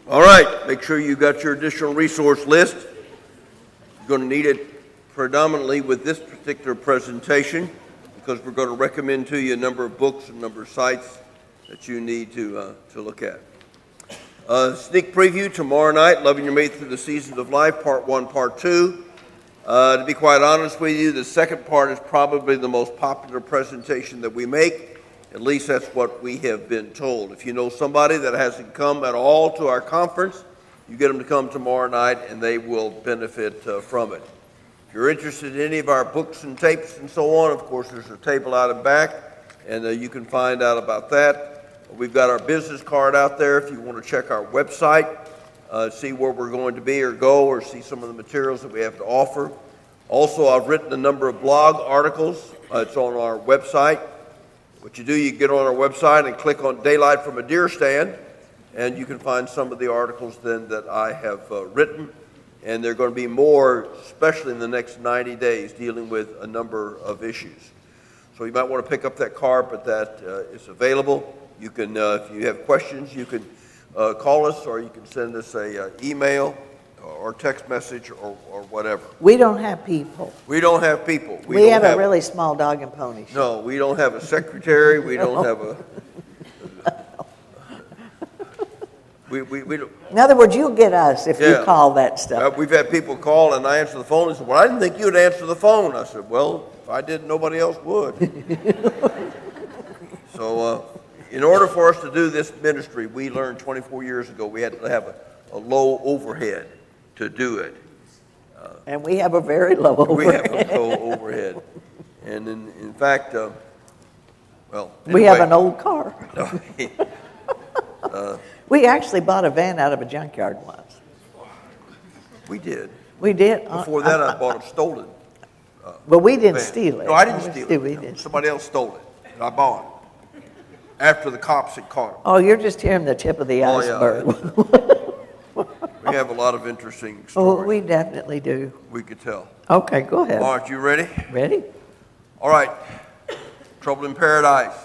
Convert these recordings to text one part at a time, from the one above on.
All right, make sure you got your additional resource list. You're going to need it predominantly with this particular presentation because we're going to recommend to you a number of books and a number of sites that you need to look at. Sneak preview tomorrow night, Loving Your Mate Through the Seasons of Life, Part 1, Part 2. To be quite honest with you, the second part is probably the most popular presentation that we make. At least that's what we have been told. If you know somebody that hasn't come at all to our conference, you get them to come tomorrow night and they will benefit from it. If you're interested in any of our books and tapes and so on, of course there's a table out and back, and you can find out about that. We've got our business card out there if you want to check our website, see where we're going to be or go, or see some of the materials that we have to offer. Also, I've written a number of blog articles. It's on our website. What you do, you get on our website and click on Daylight from a Deer Stand, and you can find some of the articles then that I have written. And there are going to be more, especially in the next 90 days, dealing with a number of issues. So you might want to pick up that card, but that is available. You can, if you have questions, you can call us, or you can send us a email or text message or whatever. We don't have people. We don't have people. We have a really small dog and pony show. No, we don't have a secretary. We don't have a... We don't. In other words, you'll get us if you call that stuff. We've had people call and I answer the phone and say, well, I didn't think you'd answer the phone. I said, well, if I did, nobody else would. So in order for us to do this ministry, we learned 24 years ago we had to have a low overhead to do it. And we have a very low overhead. We have a low overhead. And in fact, well, anyway. We have an old car. No. We actually bought a van out of a junkyard once. We did. We did? Before that, I bought a stolen Well, we didn't van. steal it. No, I didn't steal it. We No, did. somebody else stole it, and I bought it after the cops had caught him. Oh, you're just hearing the tip of the iceberg. We have a lot of interesting Oh, stories. we definitely do. We could tell. Okay, go ahead. Mark, you ready? Ready? All right. Trouble in Paradise.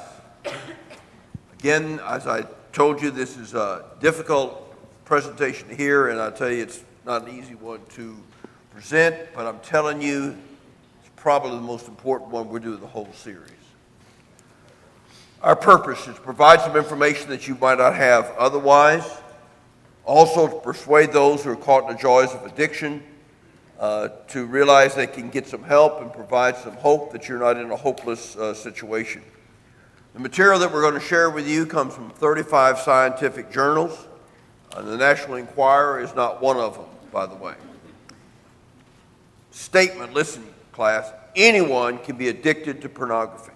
Again, as I told you, this is a difficult presentation to hear, and I tell you, it's not an easy one to present, but I'm telling you, it's probably the most important one we're doing the whole series. Our purpose is to provide some information that you might not have otherwise, also to persuade those who are caught in the joys of addiction to realize they can get some help and provide some hope that you're not in a hopeless situation. The material that we're going to share with you comes from 35 scientific journals. The National Enquirer is not one of them, by the way. Statement, listen, class, anyone can be addicted to pornography.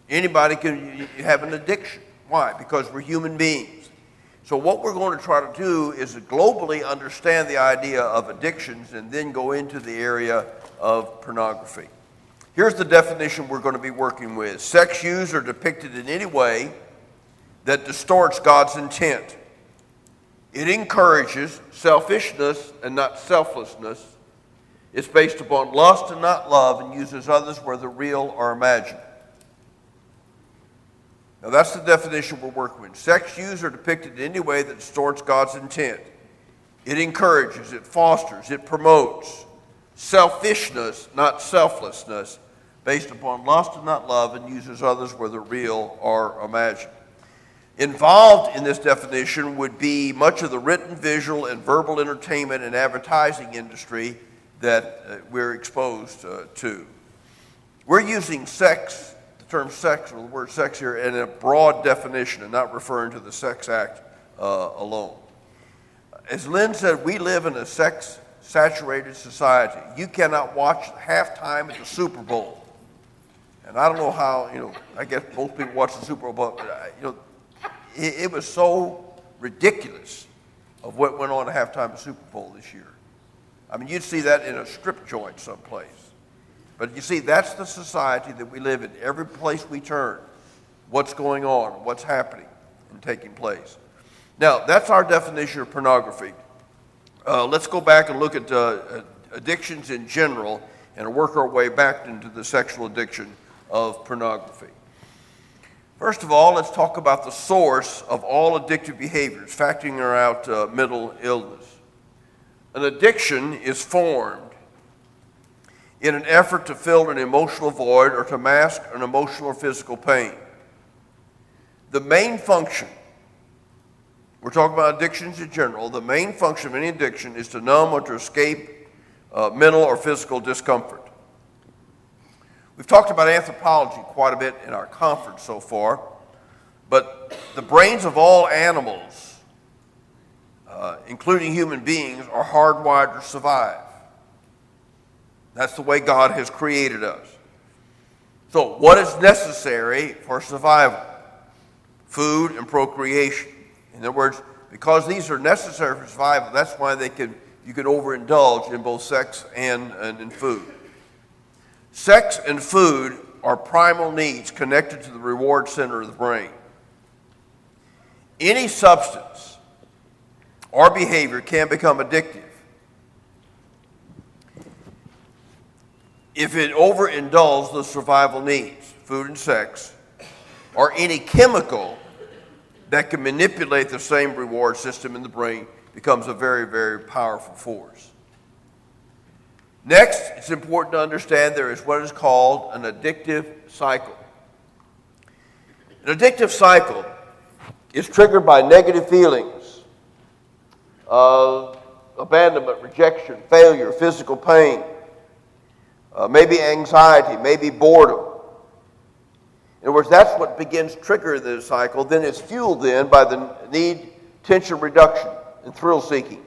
Anybody can have an addiction. Why? Because we're human beings. So what we're going to try to do is to globally understand the idea of addictions and then go into the area of pornography. Here's the definition we're going to be working with. Sex used or depicted in any way that distorts God's intent. It encourages selfishness and not selflessness. It's based upon lust and not love and uses others whether real or imagined. Now that's the definition we're working with. Sex used or depicted in any way that distorts God's intent. It encourages, it fosters, it promotes selfishness, not selflessness, based upon lust and not love, and uses others whether real or imagined. Involved in this definition would be much of the written, visual, and verbal entertainment and advertising industry that we're exposed to. We're using sex, the term sex, or the word sex here, in a broad definition and not referring to the Sex Act alone. As Lynn said, we live in a sex-saturated society. You cannot watch halftime at the Super Bowl. And I don't know how, I guess most people watch the Super Bowl, but, it was so ridiculous of what went on at halftime at the Super Bowl this year. I mean, you'd see that in a strip joint someplace. But you see, that's the society that we live in. Every place we turn, what's going on, what's happening and taking place. Now, that's our definition of pornography. Let's go back and look at addictions in general and work our way back into the sexual addiction of pornography. First of all, let's talk about the source of all addictive behaviors, factoring out mental illness. An addiction is formed in an effort to fill an emotional void or to mask an emotional or physical pain. The main function, we're talking about addictions in general, the main function of any addiction is to numb or to escape mental or physical discomfort. We've talked about anthropology quite a bit in our conference so far, but the brains of all animals, including human beings, are hardwired to survive. That's the way God has created us. So what is necessary for survival? Food and procreation. In other words, because these are necessary for survival, that's why you can overindulge in both sex and in food. Sex and food are primal needs connected to the reward center of the brain. Any substance or behavior can become addictive if it overindulges the survival needs, food and sex, or any chemical that can manipulate the same reward system in the brain becomes a very, very powerful force. Next, it's important to understand there is what is called an addictive cycle. An addictive cycle is triggered by negative feelings of abandonment, rejection, failure, physical pain, maybe anxiety, maybe boredom. In other words, that's what begins triggering the cycle. Then it's fueled then by the need, tension reduction, and thrill seeking.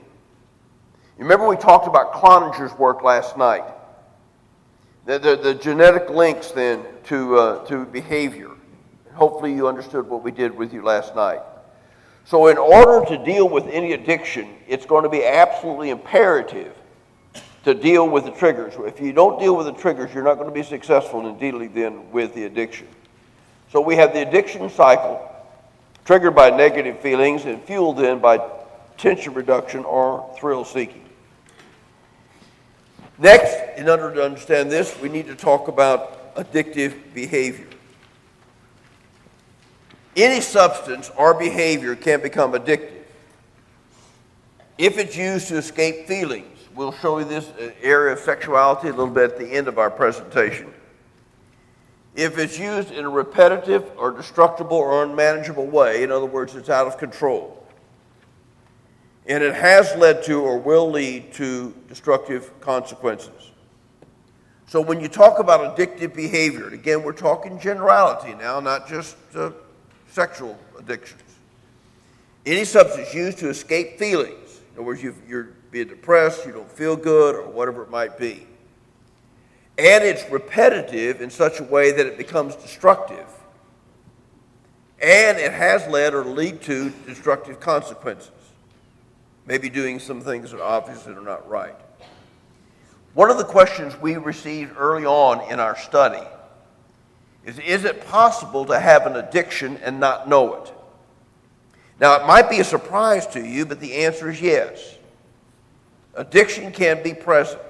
You remember we talked about Cloninger's work last night. The genetic links then to behavior. Hopefully you understood what we did with you last night. So in order to deal with any addiction, it's going to be absolutely imperative to deal with the triggers. If you don't deal with the triggers, you're not going to be successful in dealing then with the addiction. So we have the addiction cycle triggered by negative feelings and fueled then by tension reduction or thrill seeking. Next, in order to understand this, we need to talk about addictive behavior. Any substance or behavior can become addictive if it's used to escape feelings. We'll show you this area of sexuality a little bit at the end of our presentation. If it's used in a repetitive or destructible or unmanageable way, in other words, it's out of control, and it has led to or will lead to destructive consequences. So when you talk about addictive behavior, and again, we're talking generality now, not just sexual addictions. Any substance used to escape feelings, in other words, you're being depressed, you don't feel good, or whatever it might be, and it's repetitive in such a way that it becomes destructive, and it has led or lead to destructive consequences. Maybe doing some things that are obvious that are not right. One of the questions we received early on in our study is it possible to have an addiction and not know it? Now, it might be a surprise to you, but the answer is yes. Addiction can be present.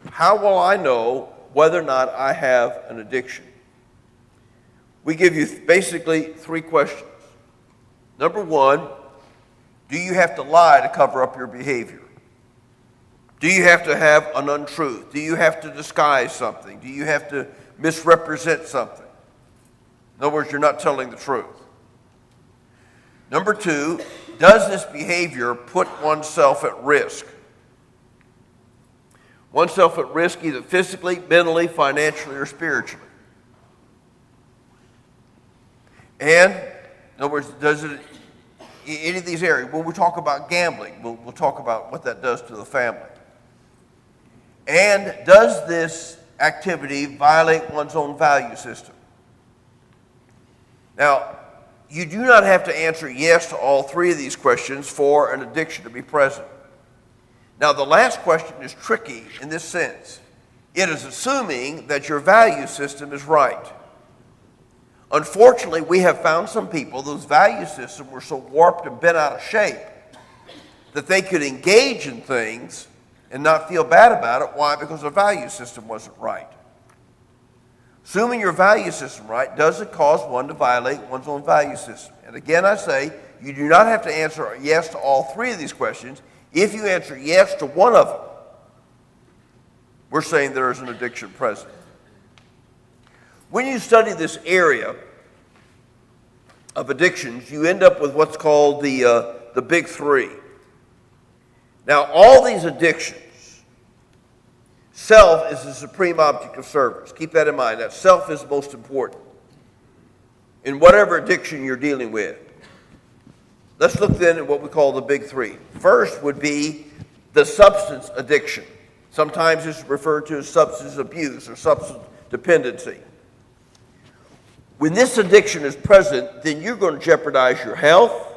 How will I know whether or not I have an addiction? We give you basically three questions. Number one, do you have to lie to cover up your behavior? Do you have to have an untruth? Do you have to disguise something? Do you have to misrepresent something? In other words, you're not telling the truth. Number two, does this behavior put oneself at risk? Oneself at risk either physically, mentally, financially, or spiritually. And, in other words, does it any of these areas? When we talk about gambling, we'll talk about what that does to the family. And does this activity violate one's own value system? Now, you do not have to answer yes to all three of these questions for an addiction to be present. Now, the last question is tricky in this sense. It is assuming that your value system is right. Unfortunately, we have found some people whose value system were so warped and bent out of shape that they could engage in things and not feel bad about it. Why? Because their value system wasn't right. Assuming your value system right, does it cause one to violate one's own value system? And again, I say, you do not have to answer yes to all three of these questions. If you answer yes to one of them, we're saying there is an addiction present. When you study this area of addictions, you end up with what's called the big three. Now, all these addictions, self is the supreme object of service. Keep that in mind. That self is most important in whatever addiction you're dealing with. Let's look then at what we call the big three. First would be the substance addiction. Sometimes it's referred to as substance abuse or substance dependency. When this addiction is present, then you're going to jeopardize your health,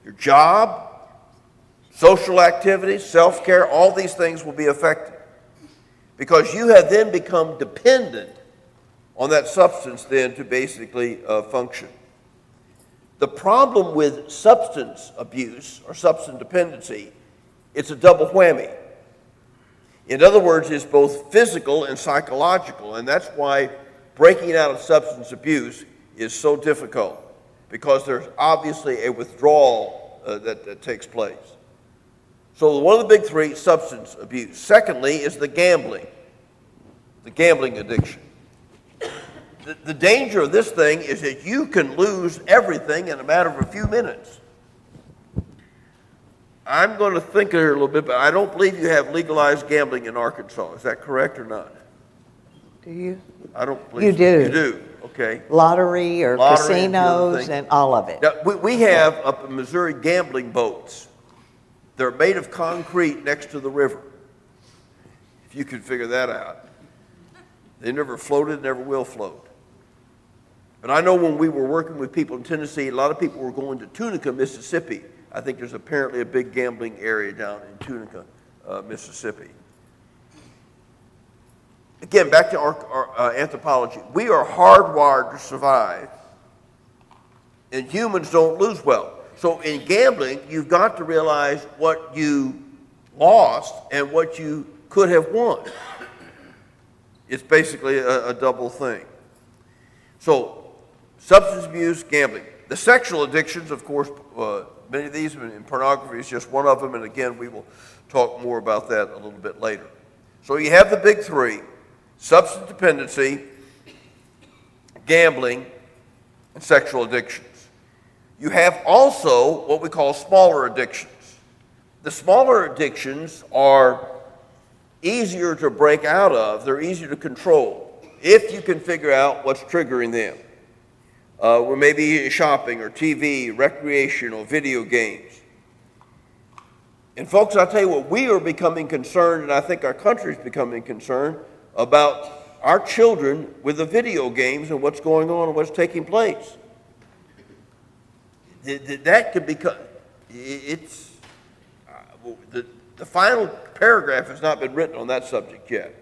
your job, social activities, self-care. All these things will be affected because you have then become dependent on that substance then to basically function. The problem with substance abuse or substance dependency, it's a double whammy. In other words, it's both physical and psychological, and that's why breaking out of substance abuse is so difficult, because there's obviously a withdrawal that takes place. So one of the big three, substance abuse. Secondly is the gambling addiction. The danger of this thing is that you can lose everything in a matter of a few minutes. I'm going to think here a little bit, but I don't believe you have legalized gambling in Arkansas. Is that correct or not? Do you? I don't believe You do. You do, okay. Lottery or Lottery casinos and all of it. Now, we have up in Missouri gambling boats. They're made of concrete next to the river. If you could figure that out. They never floated, never will float. But I know when we were working with people in Tennessee, a lot of people were going to Tunica, Mississippi. I think there's apparently a big gambling area down in Tunica, Mississippi. Again, back to our anthropology. We are hardwired to survive, and humans don't lose well. So in gambling, you've got to realize what you lost and what you could have won. It's basically a double thing. So substance abuse, gambling. The sexual addictions, of course, many of these, and pornography is just one of them, and again, we will talk more about that a little bit later. So you have the big three: substance dependency, gambling, and sexual addictions. You have also what we call smaller addictions. The smaller addictions are easier to break out of. They're easier to control if you can figure out what's triggering them. Or maybe shopping or TV, recreational, video games. And folks, I'll tell you what, we are becoming concerned, and I think our country is becoming concerned about our children with the video games and what's going on and what's taking place. That could become, it's, the final paragraph has not been written on that subject yet.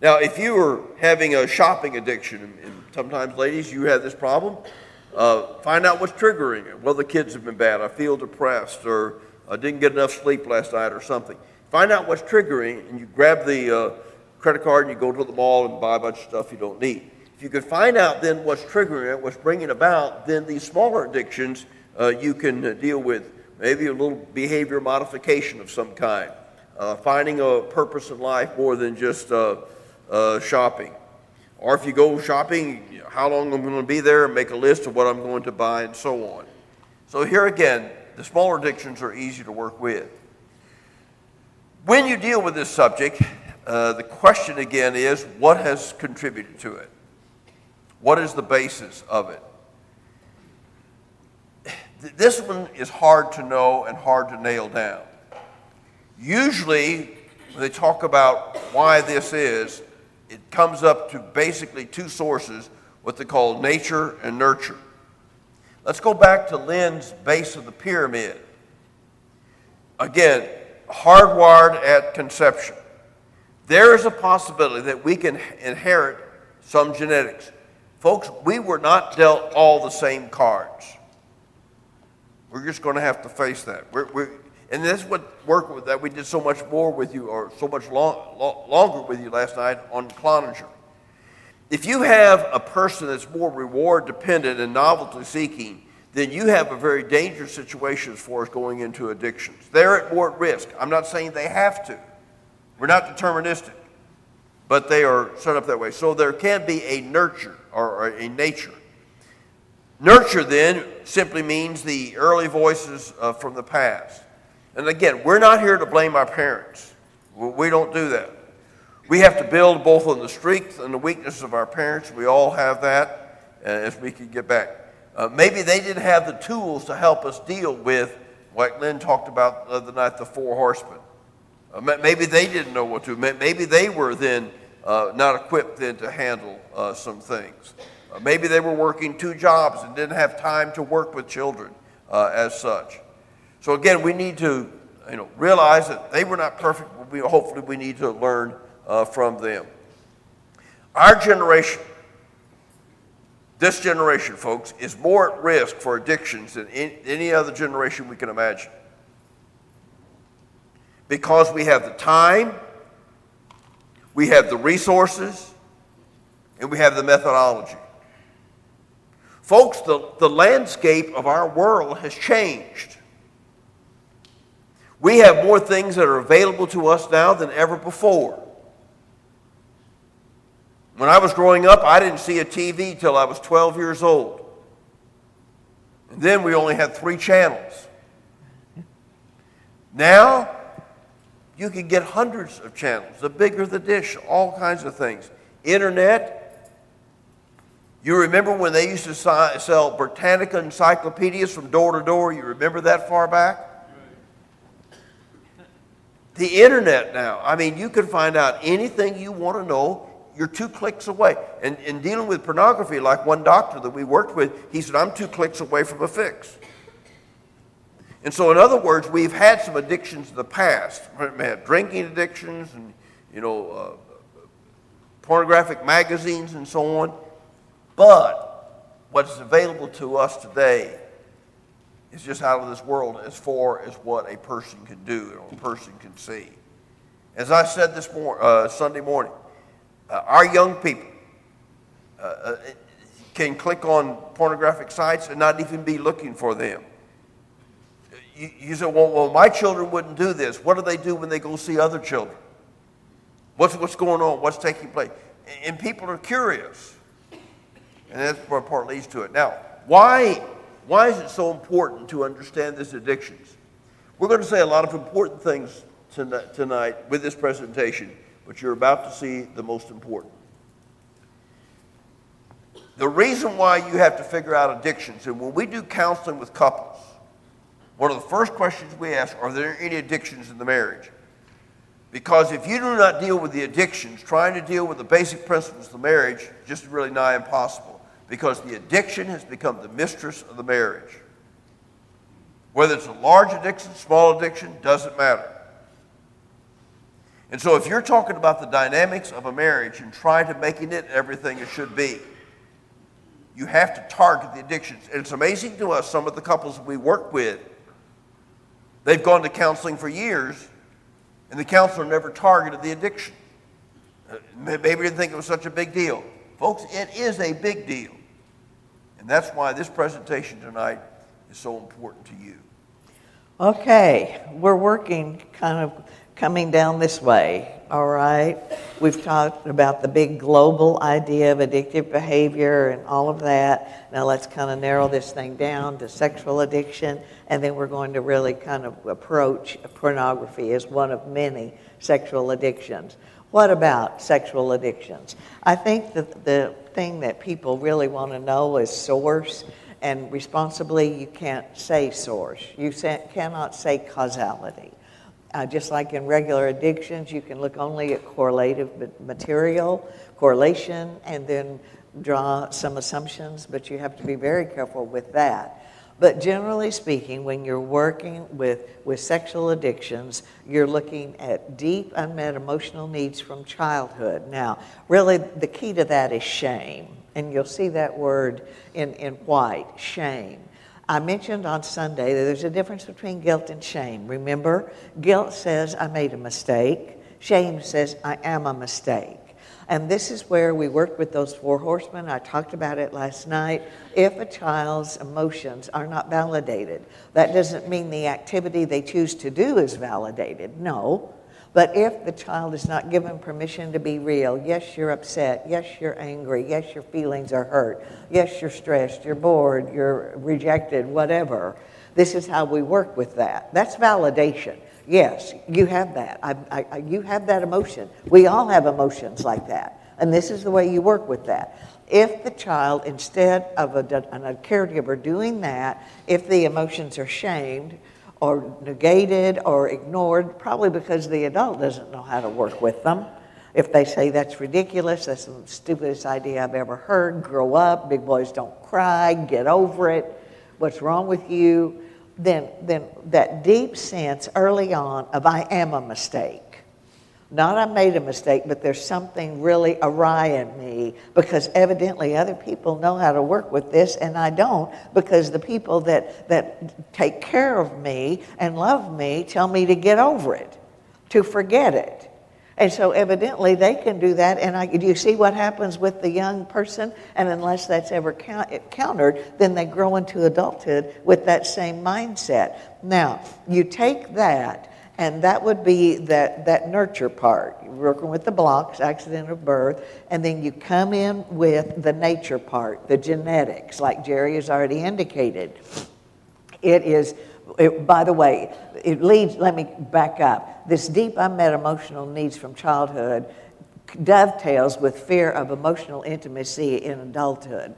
Now, if you were having a shopping addiction, and sometimes, ladies, you have this problem, find out what's triggering it. Well, the kids have been bad. I feel depressed, or I didn't get enough sleep last night, or something. Find out what's triggering, and you grab the credit card, and you go to the mall and buy a bunch of stuff you don't need. If you could find out then what's triggering it, what's bringing it about, then these smaller addictions you can deal with. Maybe a little behavior modification of some kind. Finding a purpose in life more than just shopping. Or if you go shopping, how long I'm going to be there, and make a list of what I'm going to buy and so on. So here again, the smaller addictions are easy to work with. When you deal with this subject, the question again is, what has contributed to it? What is the basis of it? This one is hard to know and hard to nail down. Usually, when they talk about why this is, it comes up to basically two sources, what they call nature and nurture. Let's go back to Lynn's base of the pyramid. Again, hardwired at conception. There is a possibility that we can inherit some genetics. Folks, we were not dealt all the same cards. We're just going to have to face that. And that's what work with that we did so much more with you, or so much longer with you last night on Cloninger. If you have a person that's more reward dependent and novelty seeking, then you have a very dangerous situation as far as going into addictions. They're more at risk. I'm not saying they have to. We're not deterministic, but they are set up that way. So there can be a nurture or a nature. Nurture then simply means the early voices from the past. And again, we're not here to blame our parents. We don't do that. We have to build both on the strength and the weakness of our parents. We all have that as we can get back. Maybe they didn't have the tools to help us deal with, like Lynn talked about the other night, the 4 horsemen. Maybe they didn't know what to. Maybe they were then not equipped then to handle some things. Maybe they were working 2 jobs and didn't have time to work with children as such. So again, we need to realize that they were not perfect, but hopefully we need to learn from them. Our generation, this generation, folks, is more at risk for addictions than any other generation we can imagine. Because we have the time, we have the resources, and we have the methodology. Folks, the landscape of our world has changed. We have more things that are available to us now than ever before. When I was growing up, I didn't see a TV till I was 12 years old. And then we only had 3 channels. Now, you can get hundreds of channels. The bigger the dish, all kinds of things. Internet. You remember when they used to sell Britannica encyclopedias from door to door? You remember that far back? The internet now. I mean, you can find out anything you want to know. You're 2 clicks away. And in dealing with pornography, like one doctor that we worked with, he said, I'm 2 clicks away from a fix. And so in other words, we've had some addictions in the past. We had drinking addictions and, pornographic magazines and so on. But what's available to us today is just out of this world as far as what a person can do and a person can see. As I said this Sunday morning, our young people can click on pornographic sites and not even be looking for them. You say, well, my children wouldn't do this. What do they do when they go see other children? What's going on? What's taking place? And people are curious. And that's where part leads to it. Now, why is it so important to understand these addictions? We're going to say a lot of important things tonight with this presentation, but you're about to see the most important. The reason why you have to figure out addictions, and when we do counseling with couples, one of the first questions we ask, are there any addictions in the marriage? Because if you do not deal with the addictions, trying to deal with the basic principles of the marriage is just really nigh impossible. Because the addiction has become the mistress of the marriage. Whether it's a large addiction, small addiction, doesn't matter. And so if you're talking about the dynamics of a marriage and trying to making it everything it should be, you have to target the addictions. And it's amazing to us, some of the couples we work with, they've gone to counseling for years, and the counselor never targeted the addiction. Maybe didn't think it was such a big deal. Folks, it is a big deal. And that's why this presentation tonight is so important to you. Okay, we're working kind of coming down this way, all right? We've talked about the big global idea of addictive behavior and all of that. Now let's kind of narrow this thing down to sexual addiction, and then we're going to really kind of approach pornography as one of many sexual addictions. What about sexual addictions? I think that the thing that people really want to know is source, and responsibly you can't say source. You cannot say causality. Just like in regular addictions, you can look only at correlative material, correlation, and then draw some assumptions, but you have to be very careful with that. But generally speaking, when you're working with sexual addictions, you're looking at deep unmet emotional needs from childhood. Now, really, the key to that is shame, and you'll see that word in white, shame. I mentioned on Sunday that there's a difference between guilt and shame. Remember, guilt says I made a mistake. Shame says I am a mistake. And this is where we worked with those 4 horsemen. I talked about it last night. If a child's emotions are not validated, that doesn't mean the activity they choose to do is validated. No. But if the child is not given permission to be real, yes, you're upset, yes, you're angry, yes, your feelings are hurt, yes, you're stressed, you're bored, you're rejected, whatever. This is how we work with that. That's validation. Yes, you have that. You have that emotion. We all have emotions like that. And this is the way you work with that. If the child, instead of a caregiver doing that, if the emotions are shamed or negated or ignored, probably because the adult doesn't know how to work with them. If they say, that's ridiculous, that's the stupidest idea I've ever heard, grow up, big boys don't cry, get over it, what's wrong with you? Then that deep sense early on of I am a mistake. Not I made a mistake, but there's something really awry in me because evidently other people know how to work with this and I don't, because the people that take care of me and love me tell me to get over it, to forget it. And so evidently they can do that. And do you see what happens with the young person? And unless that's ever countered, then they grow into adulthood with that same mindset. Now, you take that, and that would be that nurture part. You're working with the blocks, accident of birth, and then you come in with the nature part, the genetics, like Jerry has already indicated. By the way, it leads, let me back up. This deep unmet emotional needs from childhood dovetails with fear of emotional intimacy in adulthood.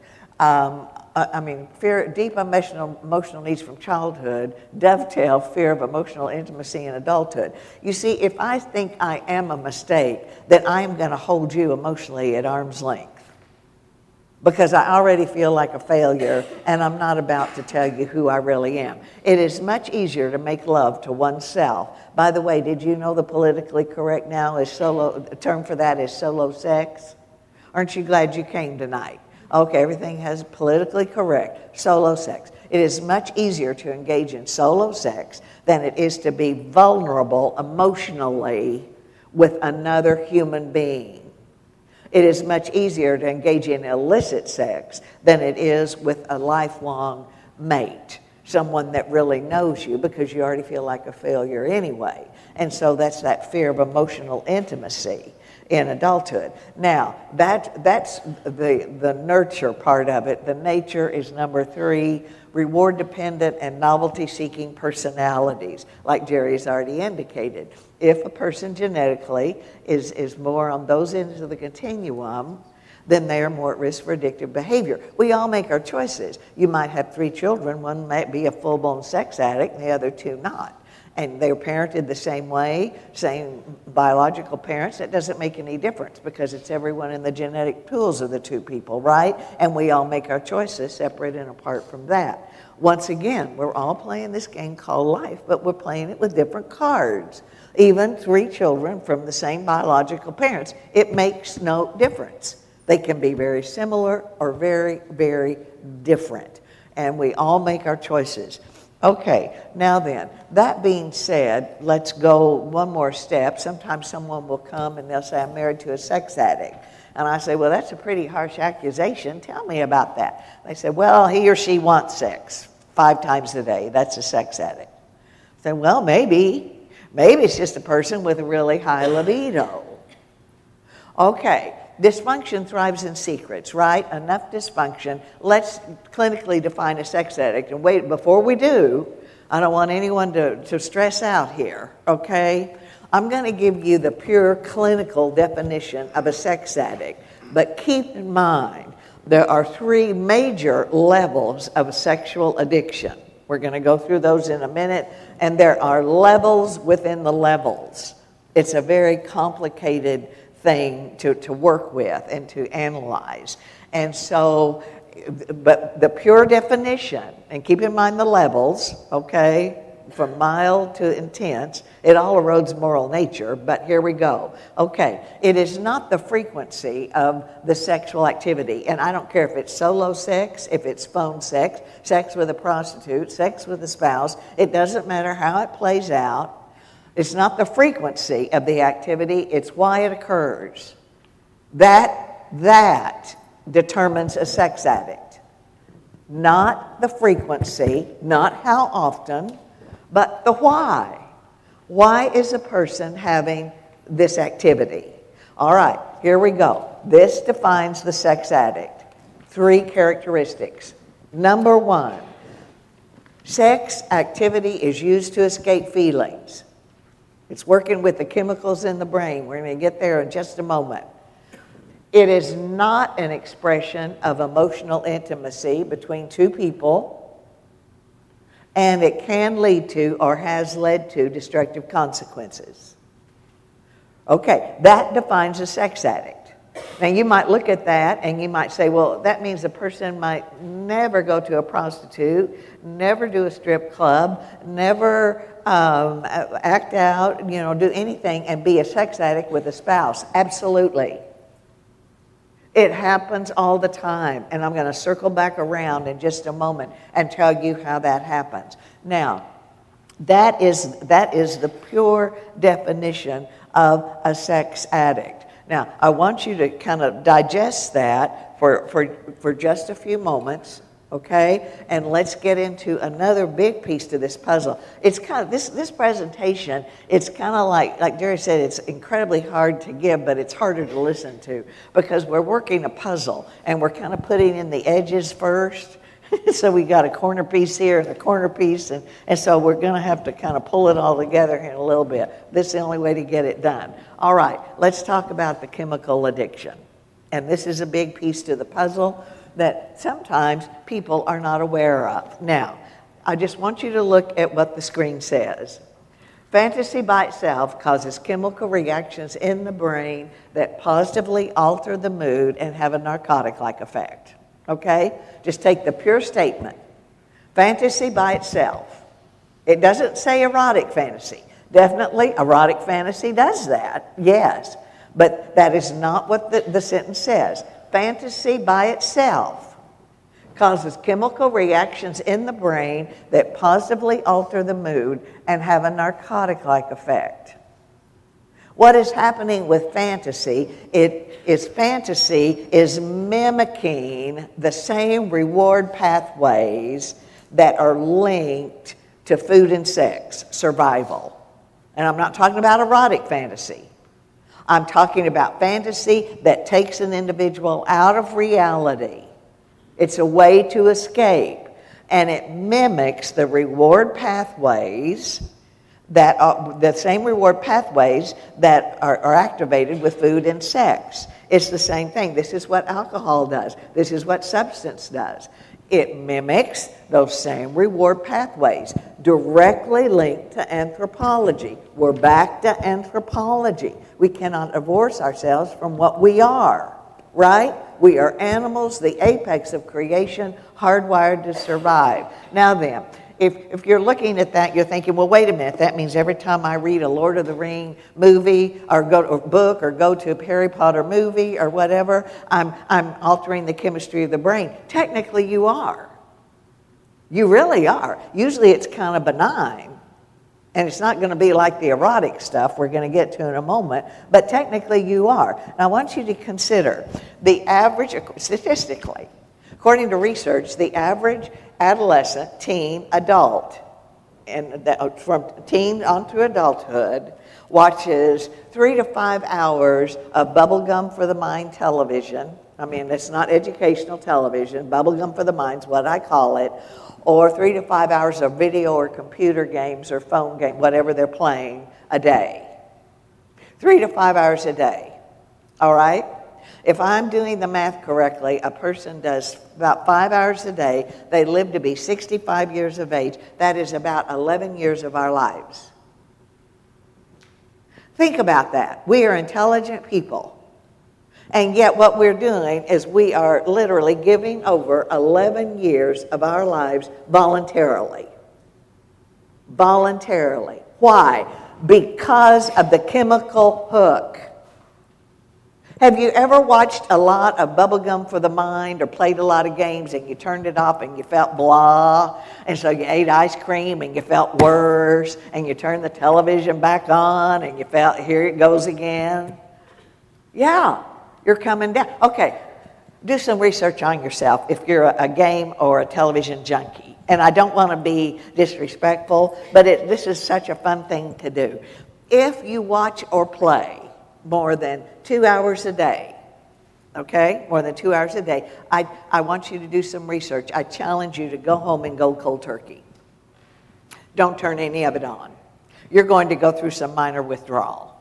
Deep emotional needs from childhood dovetail fear of emotional intimacy in adulthood. You see, if I think I am a mistake, then I'm going to hold you emotionally at arm's length, because I already feel like a failure and I'm not about to tell you who I really am. It is much easier to make love to oneself. By the way, did you know the politically correct now is the term for that is solo sex? Aren't you glad you came tonight? Okay, everything has politically correct, solo sex. It is much easier to engage in solo sex than it is to be vulnerable emotionally with another human being. It is much easier to engage in illicit sex than it is with a lifelong mate, someone that really knows you, because you already feel like a failure anyway. And so that's that fear of emotional intimacy in adulthood. Now, that's the nurture part of it. The nature is number 3, reward-dependent and novelty-seeking personalities, like Jerry's already indicated. If a person genetically is more on those ends of the continuum, then they are more at risk for addictive behavior. We all make our choices. You might have 3 children. One might be a full-blown sex addict and the other 2 not. And they're parented the same way, same biological parents. It doesn't make any difference because it's everyone in the genetic pools of the 2 people, right? And we all make our choices separate and apart from that. Once again, we're all playing this game called life, but we're playing it with different cards. Even 3 children from the same biological parents, it makes no difference. They can be very similar or very, very different. And we all make our choices. Okay, now then, that being said, let's go one more step. Sometimes someone will come and they'll say, I'm married to a sex addict. And I say, well, that's a pretty harsh accusation. Tell me about that. They say, well, he or she wants sex 5 times a day. That's a sex addict. I say, well, maybe it's just a person with a really high libido. Okay. Dysfunction thrives in secrets, right? Enough dysfunction. Let's clinically define a sex addict. And wait, before we do, I don't want anyone to stress out here, okay? I'm going to give you the pure clinical definition of a sex addict. But keep in mind, there are 3 major levels of sexual addiction. We're going to go through those in a minute. And there are levels within the levels. It's a very complicated thing to work with and to analyze. And so, but the pure definition, and keep in mind the levels, okay, from mild to intense, it all erodes moral nature, but here we go. Okay, it is not the frequency of the sexual activity, and I don't care if it's solo sex, if it's phone sex, sex with a prostitute, sex with a spouse, it doesn't matter how it plays out. It's not the frequency of the activity, it's why it occurs. That determines a sex addict. Not the frequency, not how often, but the why. Why is a person having this activity? All right, here we go. This defines the sex addict. 3 characteristics. Number 1, sex activity is used to escape feelings. It's working with the chemicals in the brain. We're going to get there in just a moment. It is not an expression of emotional intimacy between 2 people, and it can lead to or has led to destructive consequences. Okay, that defines a sex addict. Now, you might look at that and you might say, well, that means a person might never go to a prostitute, never do a strip club, never act out, do anything and be a sex addict with a spouse. Absolutely. It happens all the time, and I'm going to circle back around in just a moment and tell you how that happens. Now, that is the pure definition of a sex addict. Now, I want you to kind of digest that for just a few moments, okay? And let's get into another big piece to this puzzle. It's kind of, this presentation, it's kind of like Jerry said, it's incredibly hard to give, but it's harder to listen to because we're working a puzzle and we're kind of putting in the edges first. So we got a corner piece here and a corner piece, and so we're going to have to kind of pull it all together in a little bit. This is the only way to get it done. All right, let's talk about the chemical addiction. And this is a big piece to the puzzle that sometimes people are not aware of. Now, I just want you to look at what the screen says. Fantasy by itself causes chemical reactions in the brain that positively alter the mood and have a narcotic-like effect. Okay? Just take the pure statement. Fantasy by itself. It doesn't say erotic fantasy. Definitely, erotic fantasy does that, yes. But that is not what the sentence says. Fantasy by itself causes chemical reactions in the brain that positively alter the mood and have a narcotic-like effect. What is happening with fantasy is mimicking the same reward pathways that are linked to food and sex, survival. And I'm not talking about erotic fantasy. I'm talking about fantasy that takes an individual out of reality. It's a way to escape, and it mimics the reward pathways that are the same reward pathways that are activated with food and sex. It's the same thing. This is what alcohol does. This is what substance does. It mimics those same reward pathways, directly linked to anthropology. We're back to anthropology. We cannot divorce ourselves from what we are, right? We are animals, the apex of creation, hardwired to survive. Now then, if you're looking at that, you're thinking, well, wait a minute, that means every time I read a Lord of the Ring movie or go to a book or go to a Harry Potter movie or whatever, I'm altering the chemistry of the brain. Technically, you are. You really are. Usually it's kind of benign, and it's not going to be like the erotic stuff we're going to get to in a moment, but technically you are. Now, I want you to consider the average, statistically, according to research, the average adolescent, teen, adult, and from teen on to adulthood, watches 3 to 5 hours of bubblegum for the mind television. I mean, it's not educational television. Bubblegum for the mind's what I call it. Or 3 to 5 hours of video or computer games or phone game, whatever they're playing, a day. 3 to 5 hours a day. All right? If I'm doing the math correctly, a person does about 5 hours a day. They live to be 65 years of age. That is about 11 years of our lives. Think about that. We are intelligent people. And yet what we're doing is we are literally giving over 11 years of our lives voluntarily. Voluntarily. Why? Because of the chemical hook. Have you ever watched a lot of bubblegum for the mind or played a lot of games and you turned it off and you felt blah, and so you ate ice cream and you felt worse, and you turned the television back on and you felt, here it goes again? Yeah. You're coming down. Okay, do some research on yourself if you're a game or a television junkie. And I don't want to be disrespectful, but this is such a fun thing to do. If you watch or play more than 2 hours a day, okay, more than 2 hours a day, I want you to do some research. I challenge you to go home and go cold turkey. Don't turn any of it on. You're going to go through some minor withdrawal.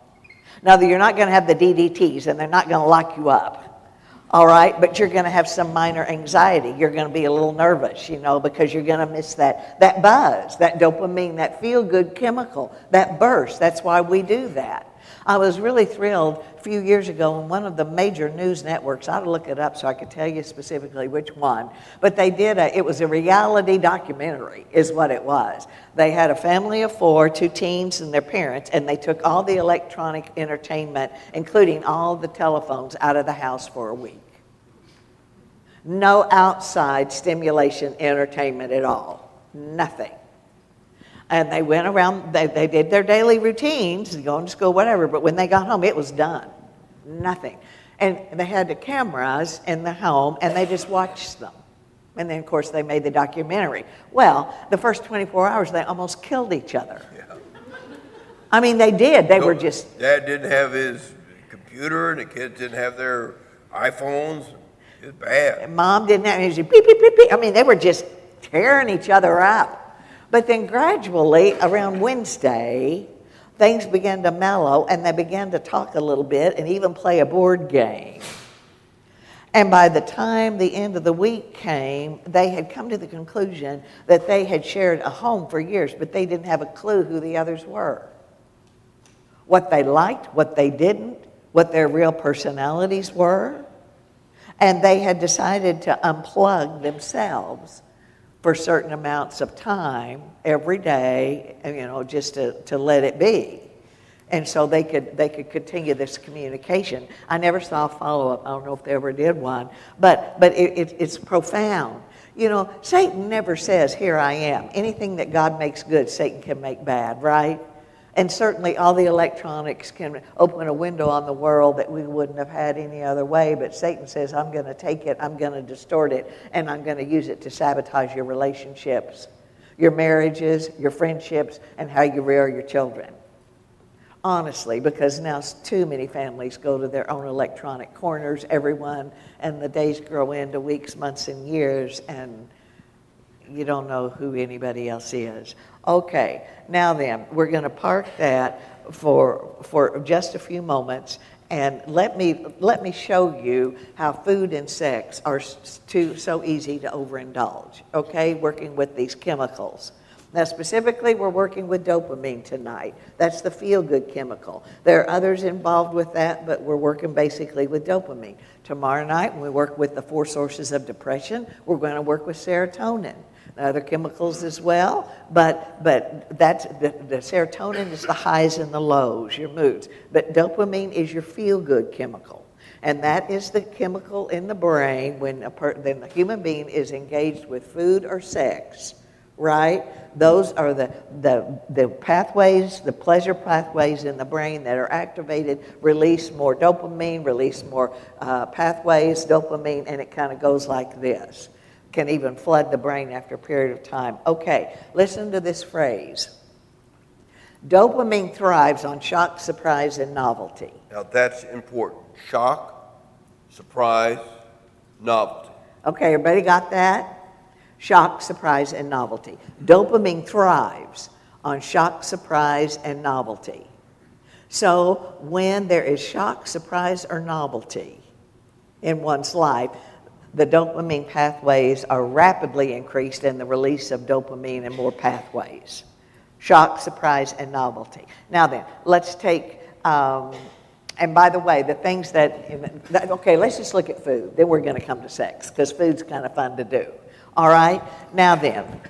Now, you're not going to have the DDTs, and they're not going to lock you up, all right? But you're going to have some minor anxiety. You're going to be a little nervous, because you're going to miss that buzz, that dopamine, that feel-good chemical, that burst. That's why we do that. I was really thrilled a few years ago in one of the major news networks. I ought to look it up so I could tell you specifically which one. But they did it was a reality documentary is what it was. They had a family of 4, 2 teens and their parents, and they took all the electronic entertainment, including all the telephones, out of the house for a week. No outside stimulation entertainment at all. Nothing. And they went around, they did their daily routines, going to school, whatever, but when they got home, it was done. Nothing. And they had the cameras in the home, and they just watched them. And then, of course, they made the documentary. Well, the first 24 hours, they almost killed each other. Yeah. I mean, they did. They were just... Dad didn't have his computer, and the kids didn't have their iPhones. It was bad. And Mom didn't have his beep, beep, beep, beep. I mean, they were just tearing each other up. But then gradually, around Wednesday, things began to mellow, and they began to talk a little bit and even play a board game. And by the time the end of the week came, they had come to the conclusion that they had shared a home for years, but they didn't have a clue who the others were. What they liked, what they didn't, what their real personalities were. And they had decided to unplug themselves for certain amounts of time every day, just to let it be. And so they could continue this communication. I never saw a follow-up. I don't know if they ever did one, but it's profound. Satan never says, "Here I am." Anything that God makes good, Satan can make bad, right? And certainly all the electronics can open a window on the world that we wouldn't have had any other way. But Satan says, I'm going to take it, I'm going to distort it, and I'm going to use it to sabotage your relationships, your marriages, your friendships, and how you rear your children. Honestly, because now too many families go to their own electronic corners, everyone, and the days grow into weeks, months, and years, and you don't know who anybody else is. Okay, now then, we're going to park that for just a few moments, and let me show you how food and sex are so easy to overindulge, okay, working with these chemicals. Now, specifically, we're working with dopamine tonight. That's the feel-good chemical. There are others involved with that, but we're working basically with dopamine. Tomorrow night, when we work with the 4 sources of depression, we're going to work with serotonin. Other chemicals as well, but that's the serotonin is the highs and the lows, your moods. But dopamine is your feel-good chemical, and that is the chemical in the brain when the human being is engaged with food or sex, right? Those are the pathways, the pleasure pathways in the brain that are activated, release more dopamine, release more pathways, dopamine, and it kind of goes like this. Can even flood the brain after a period of time. Okay, listen to this phrase. Dopamine thrives on shock, surprise, and novelty. Now that's important. Shock, surprise, novelty. Okay, everybody got that? Shock, surprise, and novelty. Dopamine thrives on shock, surprise, and novelty. So when there is shock, surprise, or novelty in one's life, the dopamine pathways are rapidly increased in the release of dopamine and more pathways. Shock, surprise, and novelty. Now then, let's take, and by the way, the things okay, let's just look at food. Then we're going to come to sex, because food's kind of fun to do. All right? Now then,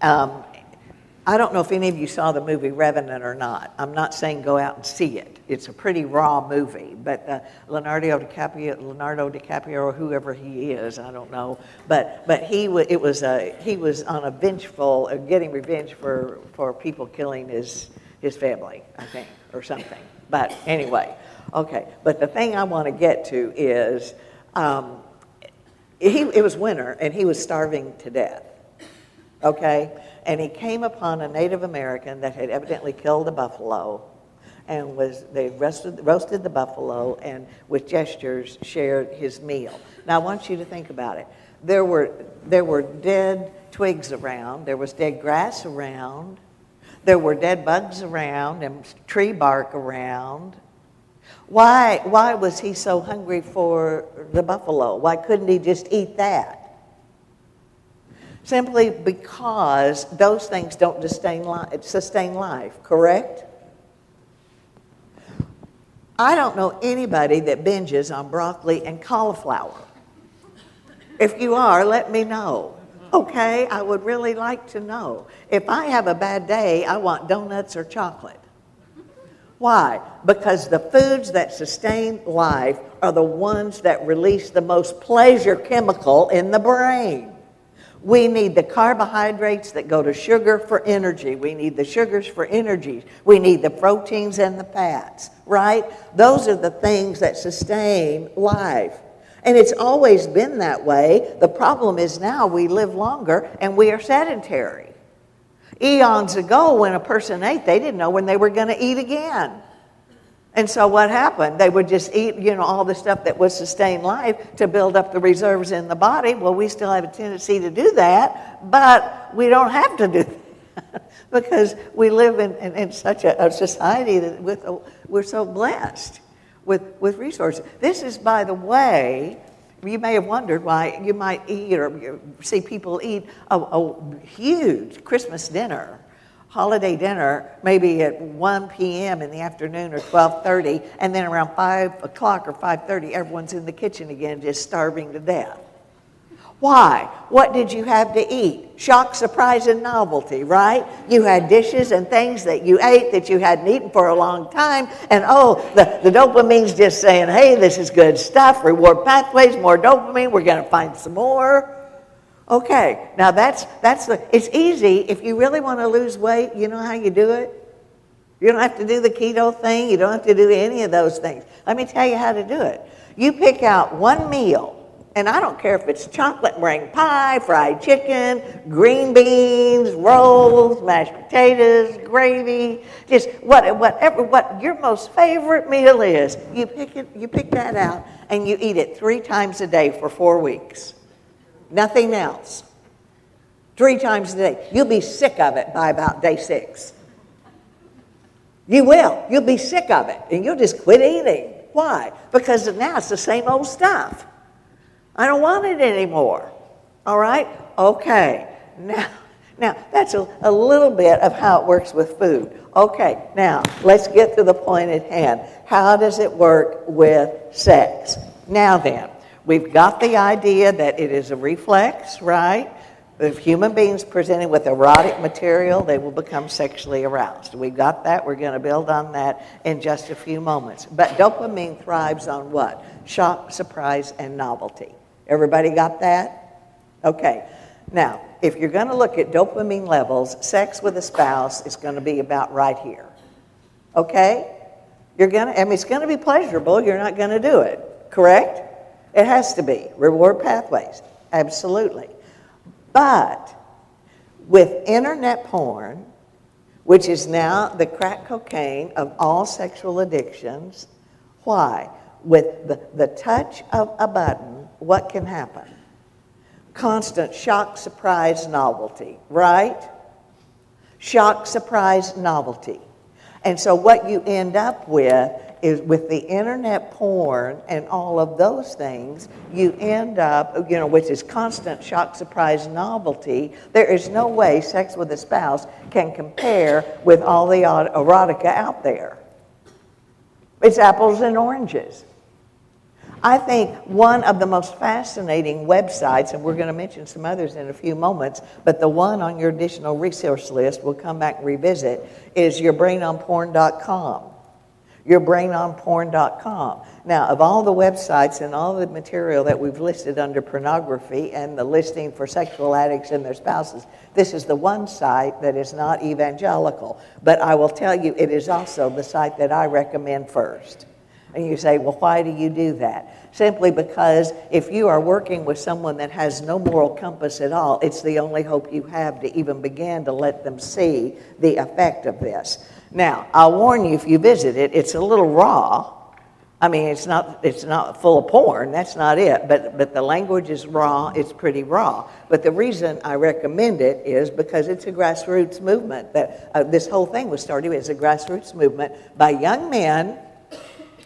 I don't know if any of you saw the movie Revenant or not. I'm not saying go out and see it. It's a pretty raw movie, but Leonardo DiCaprio, or whoever he is, I don't know. But he was on a vengeful, getting revenge for people killing his family, I think, or something. But anyway, Okay, but the thing I want to get to is, it was winter, and he was starving to death, okay? And he came upon a Native American that had evidently killed a buffalo, and they roasted the buffalo, and with gestures shared his meal. Now, I want you to think about it. There were dead twigs around, there was dead grass around, there were dead bugs around, and tree bark around. Why was he so hungry for the buffalo? Why couldn't he just eat that? Simply because those things don't sustain life, correct? I don't know anybody that binges on broccoli and cauliflower. If you are, let me know. Okay, I would really like to know. If I have a bad day, I want donuts or chocolate. Why? Because the foods that sustain life are the ones that release the most pleasure chemical in the brain. We need the carbohydrates that go to sugar for energy. We need the sugars for energy. We need the proteins and the fats, right? Those are the things that sustain life. And it's always been that way. The problem is now we live longer and we are sedentary. Eons ago, when a person ate, they didn't know when they were going to eat again. And so what happened? They would just eat, all the stuff that would sustain life to build up the reserves in the body. Well, we still have a tendency to do that, but we don't have to do that because we live in such a society that we're so blessed with resources. This is, by the way, you may have wondered why you might eat or see people eat a huge Christmas dinner, holiday dinner, maybe at 1 p.m. in the afternoon or 12:30, and then around 5 o'clock or 5:30, everyone's in the kitchen again just starving to death. Why? What did you have to eat? Shock, surprise, and novelty, right? You had dishes and things that you ate that you hadn't eaten for a long time, and the dopamine's just saying, hey, this is good stuff, reward pathways, more dopamine, we're going to find some more. Okay, now it's easy. If you really want to lose weight, you know how you do it? You don't have to do the keto thing. You don't have to do any of those things. Let me tell you how to do it. You pick out one meal, and I don't care if it's chocolate meringue pie, fried chicken, green beans, rolls, mashed potatoes, gravy, just whatever what your most favorite meal is. You pick that out, and you eat it 3 times a day for 4 weeks. Nothing else. 3 times a day. You'll be sick of it by about day 6. You will. You'll be sick of it, and you'll just quit eating. Why? Because now it's the same old stuff. I don't want it anymore. All right? Okay. Now that's a little bit of how it works with food. Okay, now let's get to the point at hand. How does it work with sex? Now then, we've got the idea that it is a reflex, right? If human beings presented with erotic material, they will become sexually aroused. We've got that. We're going to build on that in just a few moments. But dopamine thrives on what? Shock, surprise, and novelty. Everybody got that? Okay. Now, if you're going to look at dopamine levels, sex with a spouse is going to be about right here. Okay? It's going to be pleasurable. You're not going to do it. Correct? It has to be. Reward pathways. Absolutely. But with internet porn, which is now the crack cocaine of all sexual addictions, why? With the touch of a button, what can happen? Constant shock, surprise, novelty, right? Shock, surprise, novelty. And so what you end up with is with the internet porn and all of those things, you end up, which is constant shock, surprise, novelty. There is no way sex with a spouse can compare with all the erotica out there. It's apples and oranges. I think one of the most fascinating websites, and we're going to mention some others in a few moments, but the one on your additional resource list we'll come back and revisit is yourbrainonporn.com. Yourbrainonporn.com. Now, of all the websites and all the material that we've listed under pornography and the listing for sexual addicts and their spouses, this is the one site that is not evangelical. But I will tell you, it is also the site that I recommend first. And you say, well, why do you do that? Simply because if you are working with someone that has no moral compass at all, it's the only hope you have to even begin to let them see the effect of this. Now, I'll warn you, if you visit it, it's a little raw. I mean, it's not full of porn, that's not it, but the language is raw, it's pretty raw. But the reason I recommend it is because it's a grassroots movement. That this whole thing was started as a grassroots movement by young men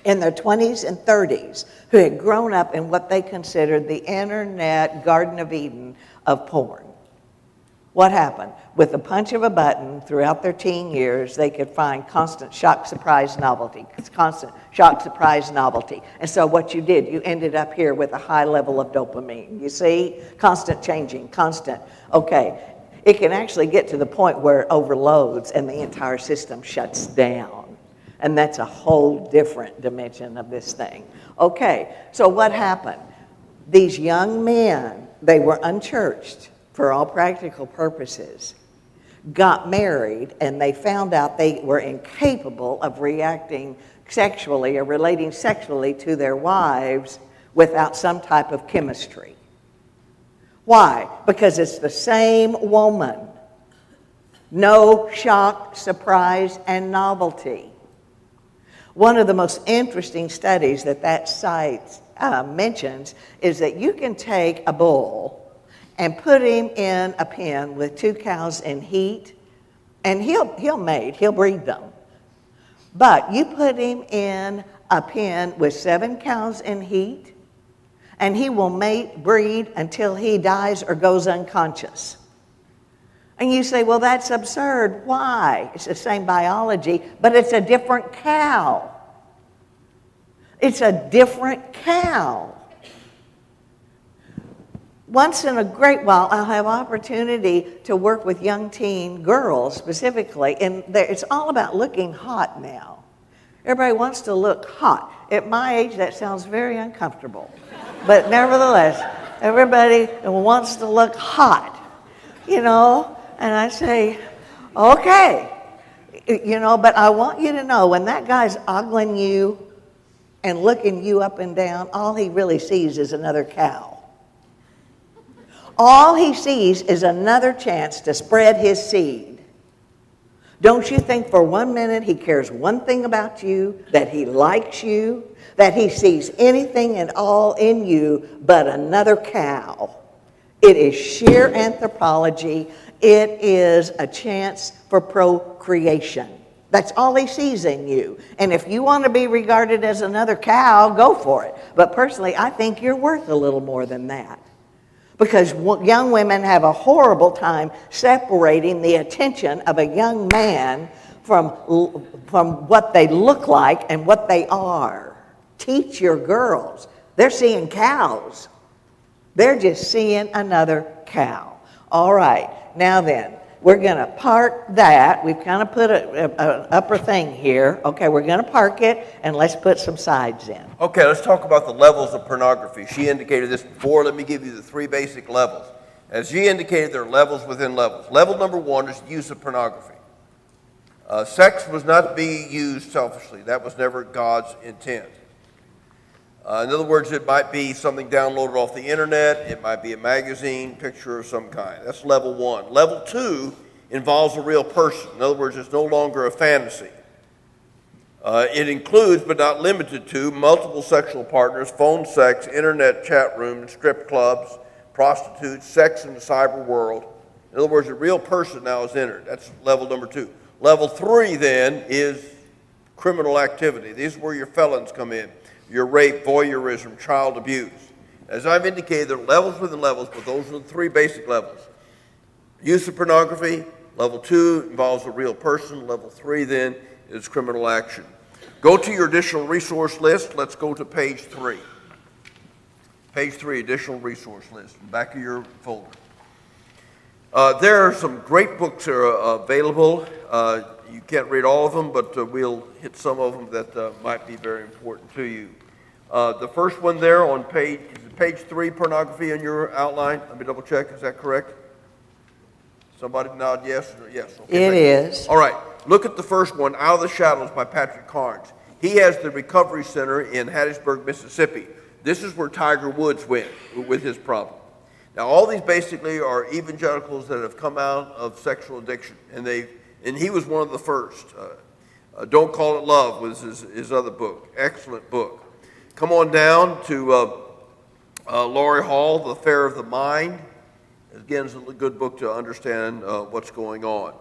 in their 20s and 30s who had grown up in what they considered the internet Garden of Eden of porn. What happened? With the punch of a button, throughout their teen years, they could find constant shock, surprise, novelty. Constant shock, surprise, novelty. And so what you did, you ended up here with a high level of dopamine. You see? Constant changing, constant. Okay. It can actually get to the point where it overloads and the entire system shuts down. And that's a whole different dimension of this thing. Okay. So what happened? These young men, they were unchurched for all practical purposes, got married, and they found out they were incapable of reacting sexually or relating sexually to their wives without some type of chemistry. Why? Because it's the same woman. No shock, surprise, and novelty. One of the most interesting studies that site mentions is that you can take a bull and put him in a pen with 2 cows in heat, and he'll breed them. But you put him in a pen with 7 cows in heat, and he will breed until he dies or goes unconscious. And you say, well, that's absurd. Why? It's the same biology, but it's a different cow. It's a different cow. Once in a great while, I'll have opportunity to work with young teen girls specifically, and it's all about looking hot now. Everybody wants to look hot. At my age, that sounds very uncomfortable. But nevertheless, everybody wants to look hot, and I say, okay, but I want you to know when that guy's ogling you and looking you up and down, all he really sees is another cow. All he sees is another chance to spread his seed. Don't you think for 1 minute he cares one thing about you, that he likes you, that he sees anything at all in you but another cow? It is sheer anthropology. It is a chance for procreation. That's all he sees in you. And if you want to be regarded as another cow, go for it. But personally, I think you're worth a little more than that. Because young women have a horrible time separating the attention of a young man from what they look like and what they are. Teach your girls. They're seeing cows. They're just seeing another cow. All right, now then, we're going to park that. We've kind of put an upper thing here. Okay, we're going to park it, and let's put some sides in. Okay, let's talk about the levels of pornography. She indicated this before. Let me give you the 3 basic levels. As she indicated, there are levels within levels. Level number 1 is use of pornography. Sex was not to be used selfishly. That was never God's intent. In other words, it might be something downloaded off the internet. It might be a magazine, picture of some kind. That's level 1. Level 2 involves a real person. In other words, it's no longer a fantasy. It includes, but not limited to, multiple sexual partners, phone sex, internet chat rooms, strip clubs, prostitutes, sex in the cyber world. In other words, a real person now is entered. That's level number 2. Level 3, then, is criminal activity. These is where your felons come in. Your rape, voyeurism, child abuse. As I've indicated, there are levels within levels, but those are the 3 basic levels. Use of pornography. Level 2 involves a real person. Level 3, then, is criminal action. Go to your additional resource list. Let's go to page 3. Page 3, additional resource list, back of your folder. There are some great books that are available. You can't read all of them, but we'll hit some of them that might be very important to you. The first one there on page 3, pornography in your outline. Let me double check. Is that correct? Somebody nod yes or yes. Okay, it is. All right. Look at the first one, Out of the Shadows by Patrick Carnes. He has the Recovery Center in Hattiesburg, Mississippi. This is where Tiger Woods went with his problem. Now, all these basically are evangelicals that have come out of sexual addiction, and he was one of the first. Don't Call It Love was his other book. Excellent book. Come on down to Laurie Hall, The Affair of the Mind. Again, it's a good book to understand what's going on.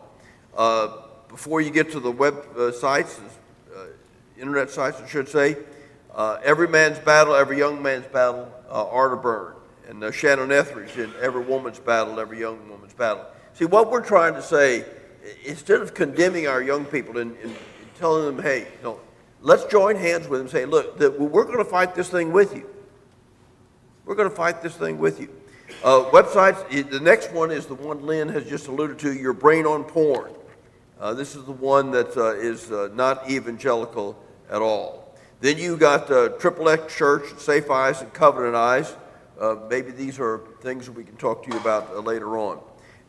Before you get to the web sites, internet sites, I should say, Every Man's Battle, Every Young Man's Battle, Art of Burn. And Shannon Etheridge in Every Woman's Battle, Every Young Woman's Battle. See, what we're trying to say, instead of condemning our young people and telling them, hey, no, let's join hands with them and say, look, we're going to fight this thing with you. We're going to fight this thing with you. Websites, the next one is the one Lynn has just alluded to, Your Brain on Porn. This is the one that is not evangelical at all. Then you got Triple X Church, Safe Eyes, and Covenant Eyes. Maybe these are things that we can talk to you about later on.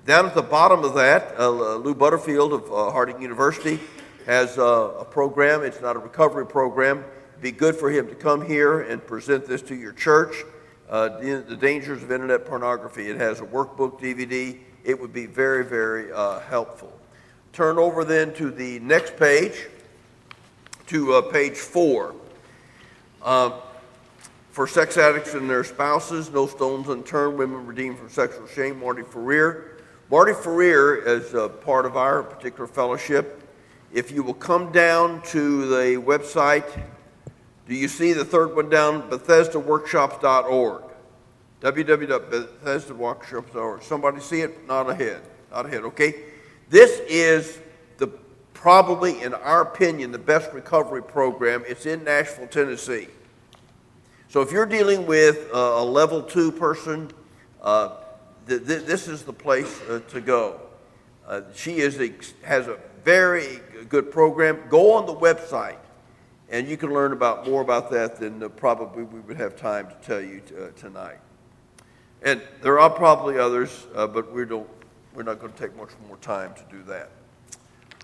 Down at the bottom of that, Lou Butterfield of Harding University has a program. It's not a recovery program. It'd be good for him to come here and present this to your church. The Dangers of Internet Pornography. It has a workbook DVD. It would be very, very helpful. Turn over then to the next page, to page 4. For sex addicts and their spouses, No Stones Unturned, Women Redeemed from Sexual Shame, Marty Ferrier. Marty Ferrier is part of our particular fellowship. If you will come down to the website, do you see the third one down? BethesdaWorkshops.org. www.BethesdaWorkshops.org. Somebody see it? Not ahead. Not ahead, okay? This is probably, in our opinion, the best recovery program. It's in Nashville, Tennessee. So if you're dealing with a level 2 person, this is the place to go. She has a very good program. Go on the website, and you can learn more about that than probably we would have time to tell you tonight. And there are probably others, but we're not going to take much more time to do that.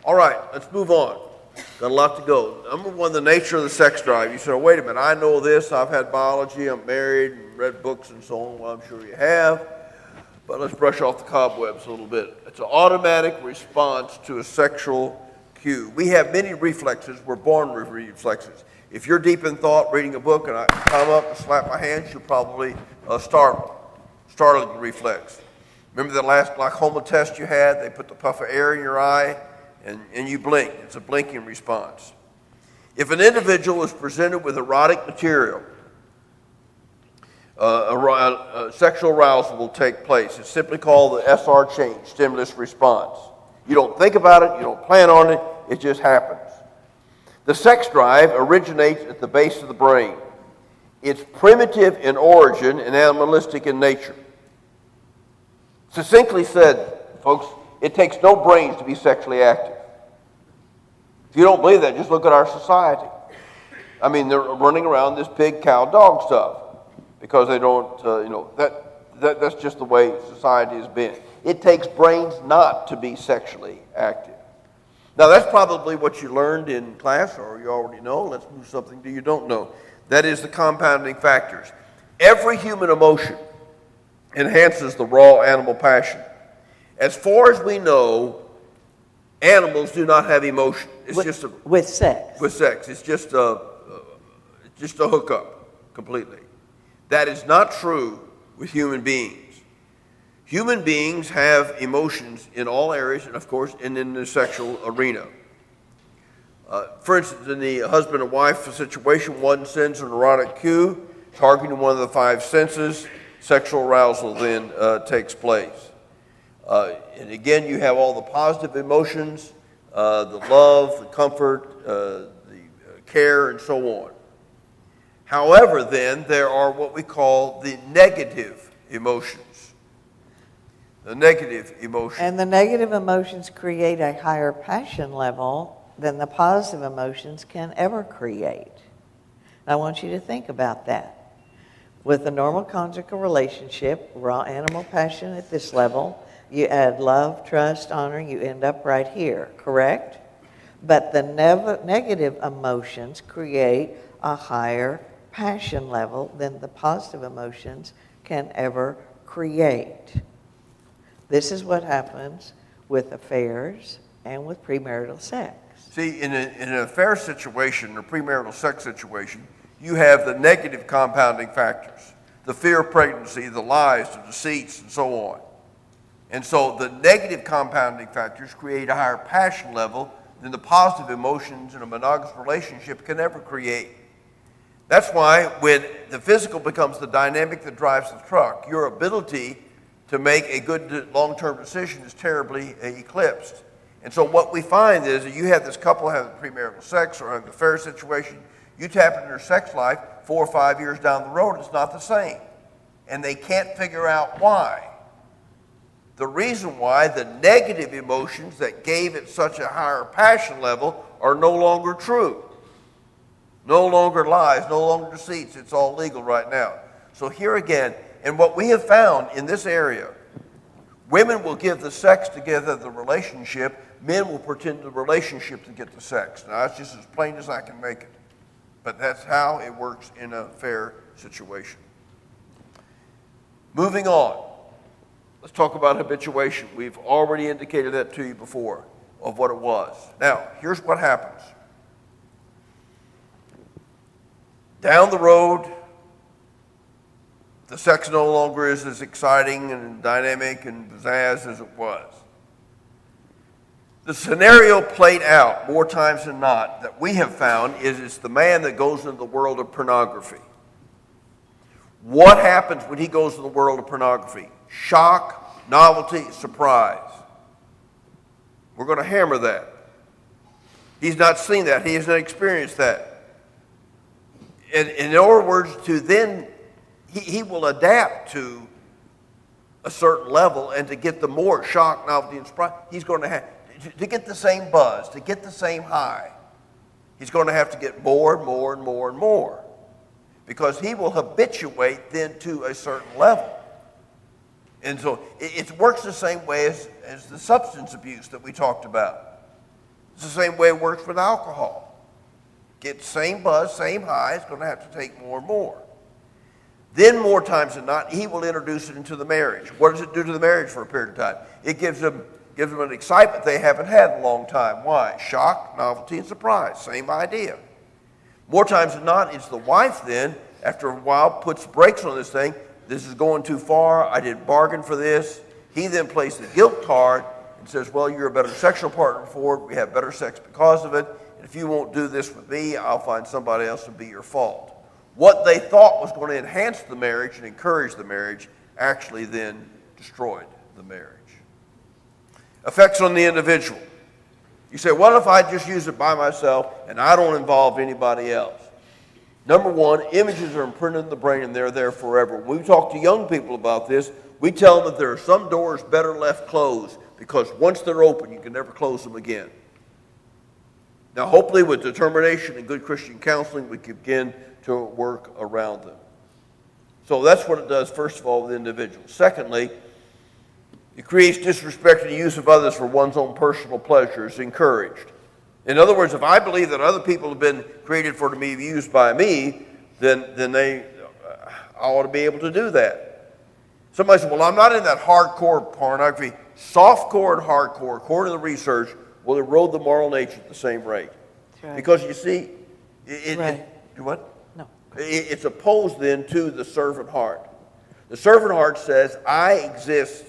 All right, let's move on. Got a lot to go. Number one, the nature of the sex drive. You say, oh, wait a minute, I know this. I've had biology. I'm married and read books and so on. Well, I'm sure you have. But let's brush off the cobwebs a little bit. It's an automatic response to a sexual cue. We have many reflexes. We're born with reflexes. If you're deep in thought reading a book and I come up and slap my hands, you'll probably startling reflex. Remember the last glaucoma test you had? They put the puff of air in your eye and you blink. It's a blinking response. If an individual is presented with erotic material, sexual arousal will take place. It's simply called the SR change, stimulus response. You don't think about it, you don't plan on it, it just happens. The sex drive originates at the base of the brain. It's primitive in origin and animalistic in nature. Succinctly said, folks, it takes no brains to be sexually active. If you don't believe that, just look at our society. I mean, they're running around this pig, cow, dog stuff because they don't, that's just the way society has been. It takes brains not to be sexually active. Now, that's probably what you learned in class or you already know. Let's move something that you don't know. That is the compounding factors. Every human emotion enhances the raw animal passion. As far as we know, animals do not have emotion. It's with sex. With sex. It's just a hookup completely. That is not true with human beings. Human beings have emotions in all areas, and of course, in the sexual arena. For instance, in the husband and wife situation, one sends an erotic cue, targeting one of the 5 senses. Sexual arousal then takes place. And again, you have all the positive emotions, the love, the comfort, the care, and so on. However, then, there are what we call the negative emotions. The negative emotions. And the negative emotions create a higher passion level than the positive emotions can ever create. And I want you to think about that. With a normal conjugal relationship, raw animal passion at this level, you add love, trust, honor, you end up right here, correct? But the negative emotions create a higher passion level than the positive emotions can ever create. This is what happens with affairs and with premarital sex. See, in an affair situation or premarital sex situation, you have the negative compounding factors, the fear of pregnancy, the lies, the deceits, and so on. And so the negative compounding factors create a higher passion level than the positive emotions in a monogamous relationship can ever create. That's why when the physical becomes the dynamic that drives the truck, your ability to make a good long-term decision is terribly eclipsed. And so what we find is that you have this couple having premarital sex or having an affair situation, you tap into their sex life 4 or 5 years down the road, it's not the same. And they can't figure out why. The reason why the negative emotions that gave it such a higher passion level are no longer true. No longer lies, no longer deceits. It's all legal right now. So here again, and what we have found in this area, women will give the sex to get the relationship. Men will pretend the relationship to get the sex. Now, that's just as plain as I can make it. But that's how it works in a fair situation. Moving on. Let's talk about habituation. We've already indicated that to you before of what it was. Now, here's what happens. Down the road, the sex no longer is as exciting and dynamic and pizzazz as it was. The scenario played out more times than not that we have found is it's the man that goes into the world of pornography. What happens when he goes to the world of pornography? Shock, novelty, surprise. We're going to hammer that. He's not seen that. He has not experienced that. And in other words, to then, he will adapt to a certain level, and to get the more shock, novelty, and surprise, he's going to have, to get the same buzz, to get the same high, he's going to have to get more and more and more and more. Because he will habituate then to a certain level. And so it works the same way as the substance abuse that we talked about. It's the same way it works with alcohol. Get the same buzz, same high, it's going to have to take more and more. Then more times than not, he will introduce it into the marriage. What does it do to the marriage for a period of time? It gives them an excitement they haven't had in a long time. Why? Shock, novelty, and surprise. Same idea. More times than not, it's the wife then, after a while, puts brakes on this thing. This is going too far. I didn't bargain for this. He then plays the guilt card and says, well, you're a better sexual partner for it. We have better sex because of it. And if you won't do this with me, I'll find somebody else to be your fault. What they thought was going to enhance the marriage and encourage the marriage actually then destroyed the marriage. Effects on the individual. You say, what if I just use it by myself and I don't involve anybody else? Number one, images are imprinted in the brain and they're there forever. When we talk to young people about this, we tell them that there are some doors better left closed because once they're open, you can never close them again. Now, hopefully with determination and good Christian counseling, we can begin to work around them. So that's what it does, first of all, with the individual. Secondly, it creates disrespect and use of others for one's own personal pleasure. It's encouraged. In other words, if I believe that other people have been created for to be used by me, then I ought to be able to do that. Somebody said, well, I'm not in that hardcore pornography. Softcore and hardcore, according to the research, will erode the moral nature at the same rate. Right. Because you see, What? No. It's opposed then to the servant heart. The servant heart says, I exist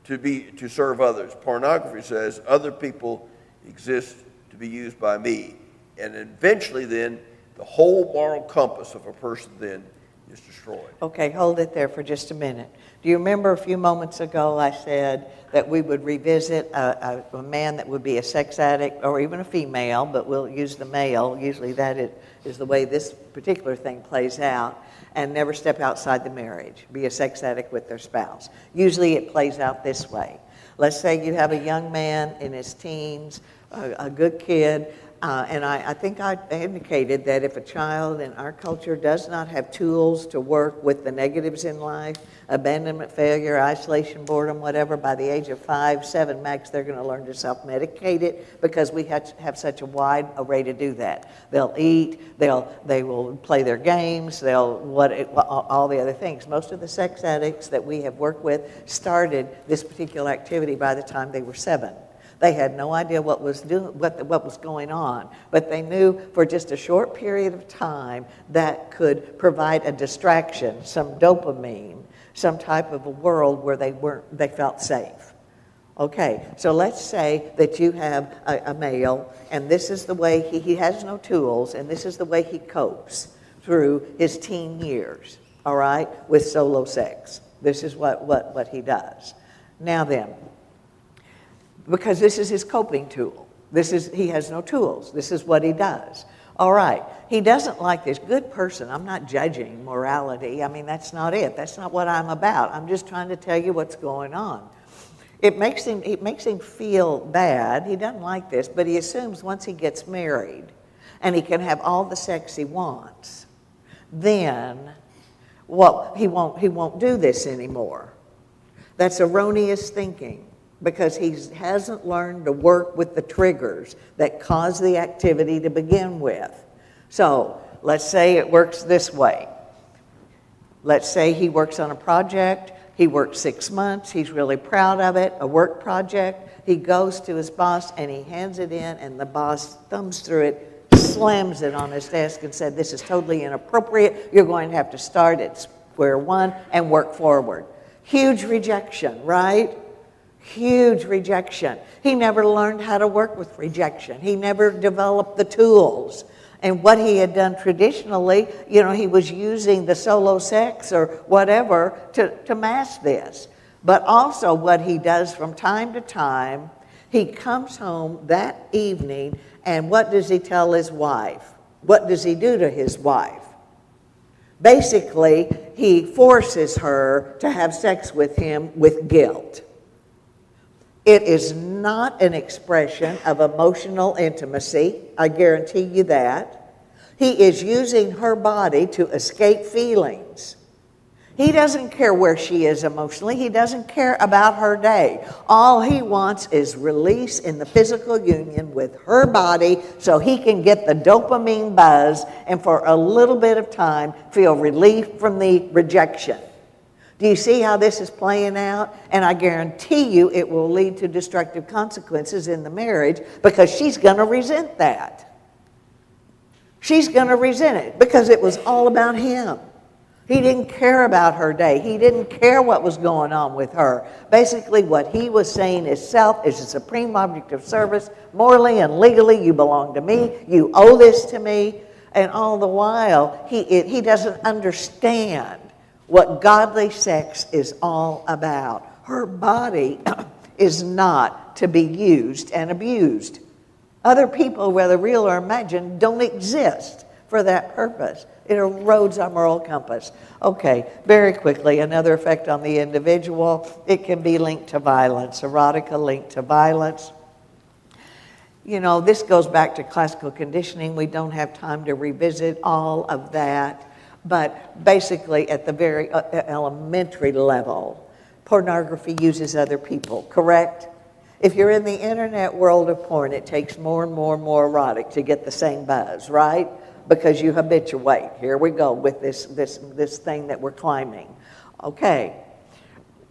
to serve others. Pornography says, other people exist to be used by me. And eventually then, the whole moral compass of a person then is destroyed. Okay, hold it there for just a minute. Do you remember a few moments ago I said that we would revisit a man that would be a sex addict, or even a female, but we'll use the male. Usually that is the way this particular thing plays out, and never step outside the marriage, be a sex addict with their spouse. Usually it plays out this way. Let's say you have a young man in his teens, a good kid, and I think I indicated that if a child in our culture does not have tools to work with the negatives in life, abandonment, failure, isolation, boredom, whatever. By the age of 5, 7 max, they're going to learn to self-medicate it because we have such a wide array to do that. They'll eat, they will play their games, all the other things. Most of the sex addicts that we have worked with started this particular activity by the time they were 7. They had no idea what was going on, but they knew for just a short period of time that could provide a distraction, some dopamine, some type of a world where they felt safe. Okay, so let's say that you have a male, and this is the way he has no tools, and this is the way he copes through his teen years, all right, with solo sex. This is what he does. Now then, because this is his coping tool. He has no tools. This is what he does. All right. He doesn't like this. Good person. I'm not judging morality. I mean, that's not it. That's not what I'm about. I'm just trying to tell you what's going on. It makes him feel bad. He doesn't like this, but he assumes once he gets married and he can have all the sex he wants, then he won't do this anymore. That's erroneous thinking, because he hasn't learned to work with the triggers that cause the activity to begin with. So let's say it works this way. Let's say he works on a project. He works 6 months. He's really proud of it, a work project. He goes to his boss and he hands it in, and the boss thumbs through it, slams it on his desk and said, "This is totally inappropriate. You're going to have to start at square one and work forward." Huge rejection, right? Huge rejection. He never learned how to work with rejection. He never developed the tools. And what he had done traditionally, he was using the solo sex or whatever to mask this. But also what he does from time to time, he comes home that evening, and what does he tell his wife? What does he do to his wife? Basically, he forces her to have sex with him with guilt. It is not an expression of emotional intimacy, I guarantee you that. He is using her body to escape feelings. He doesn't care where she is emotionally. He doesn't care about her day. All he wants is release in the physical union with her body so he can get the dopamine buzz and for a little bit of time feel relief from the rejection. Do you see how this is playing out? And I guarantee you it will lead to destructive consequences in the marriage because she's going to resent that. She's going to resent it because it was all about him. He didn't care about her day. He didn't care what was going on with her. Basically, what he was saying is self is a supreme object of service. Morally and legally, you belong to me. You owe this to me. And all the while, he doesn't understand what godly sex is all about. Her body is not to be used and abused. Other people, whether real or imagined, don't exist for that purpose. It erodes our moral compass. Okay, very quickly, another effect on the individual. It can be linked to violence, erotica linked to violence. This goes back to classical conditioning. We don't have time to revisit all of that. But basically, at the very elementary level, pornography uses other people, correct? If you're in the internet world of porn, it takes more and more and more erotic to get the same buzz, right? Because you habituate. Here we go with this thing that we're climbing. Okay.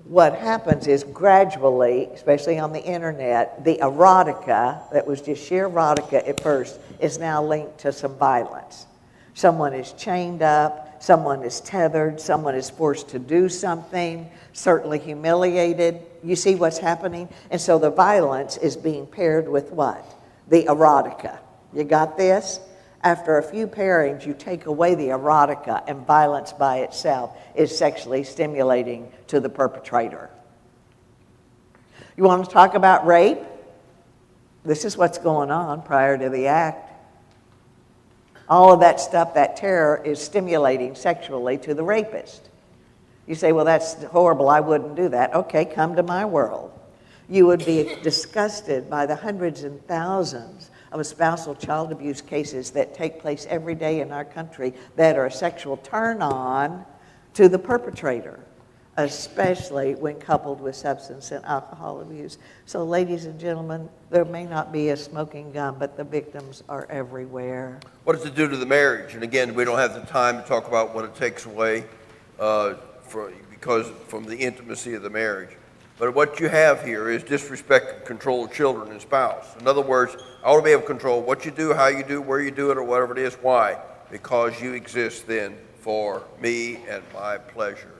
What happens is gradually, especially on the internet, the erotica, that was just sheer erotica at first, is now linked to some violence. Someone is chained up, someone is tethered, someone is forced to do something, certainly humiliated. You see what's happening? And so the violence is being paired with what? The erotica. You got this? After a few pairings, you take away the erotica, and violence by itself is sexually stimulating to the perpetrator. You want to talk about rape? This is what's going on prior to the act. All of that stuff, that terror, is stimulating sexually to the rapist. You say, well, that's horrible, I wouldn't do that. Okay, come to my world. You would be disgusted by the hundreds and thousands of spousal child abuse cases that take place every day in our country that are a sexual turn-on to the perpetrator. especially when coupled with substance and alcohol abuse. So ladies and gentlemen, there may not be a smoking gun, but the victims are everywhere. What does it do to the marriage? And again, we don't have the time to talk about what it takes away from the intimacy of the marriage. But what you have here is disrespect and control of children and spouse. In other words, I want to be able to control what you do, how you do, where you do it, or whatever it is. Why? Because you exist then for me and my pleasure.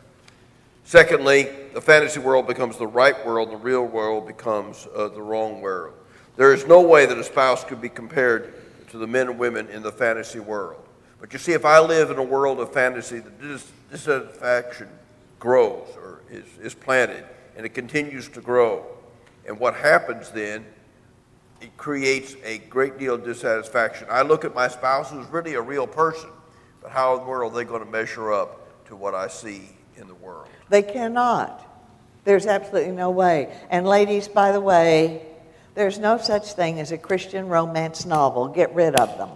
Secondly, the fantasy world becomes the right world, and the real world becomes the wrong world. There is no way that a spouse could be compared to the men and women in the fantasy world. But you see, if I live in a world of fantasy, the dissatisfaction grows or is planted, and it continues to grow. And what happens then, it creates a great deal of dissatisfaction. I look at my spouse who's really a real person, but how in the world are they going to measure up to what I see in the world? They cannot. There's absolutely no way. And ladies, by the way, there's no such thing as a Christian romance novel. Get rid of them.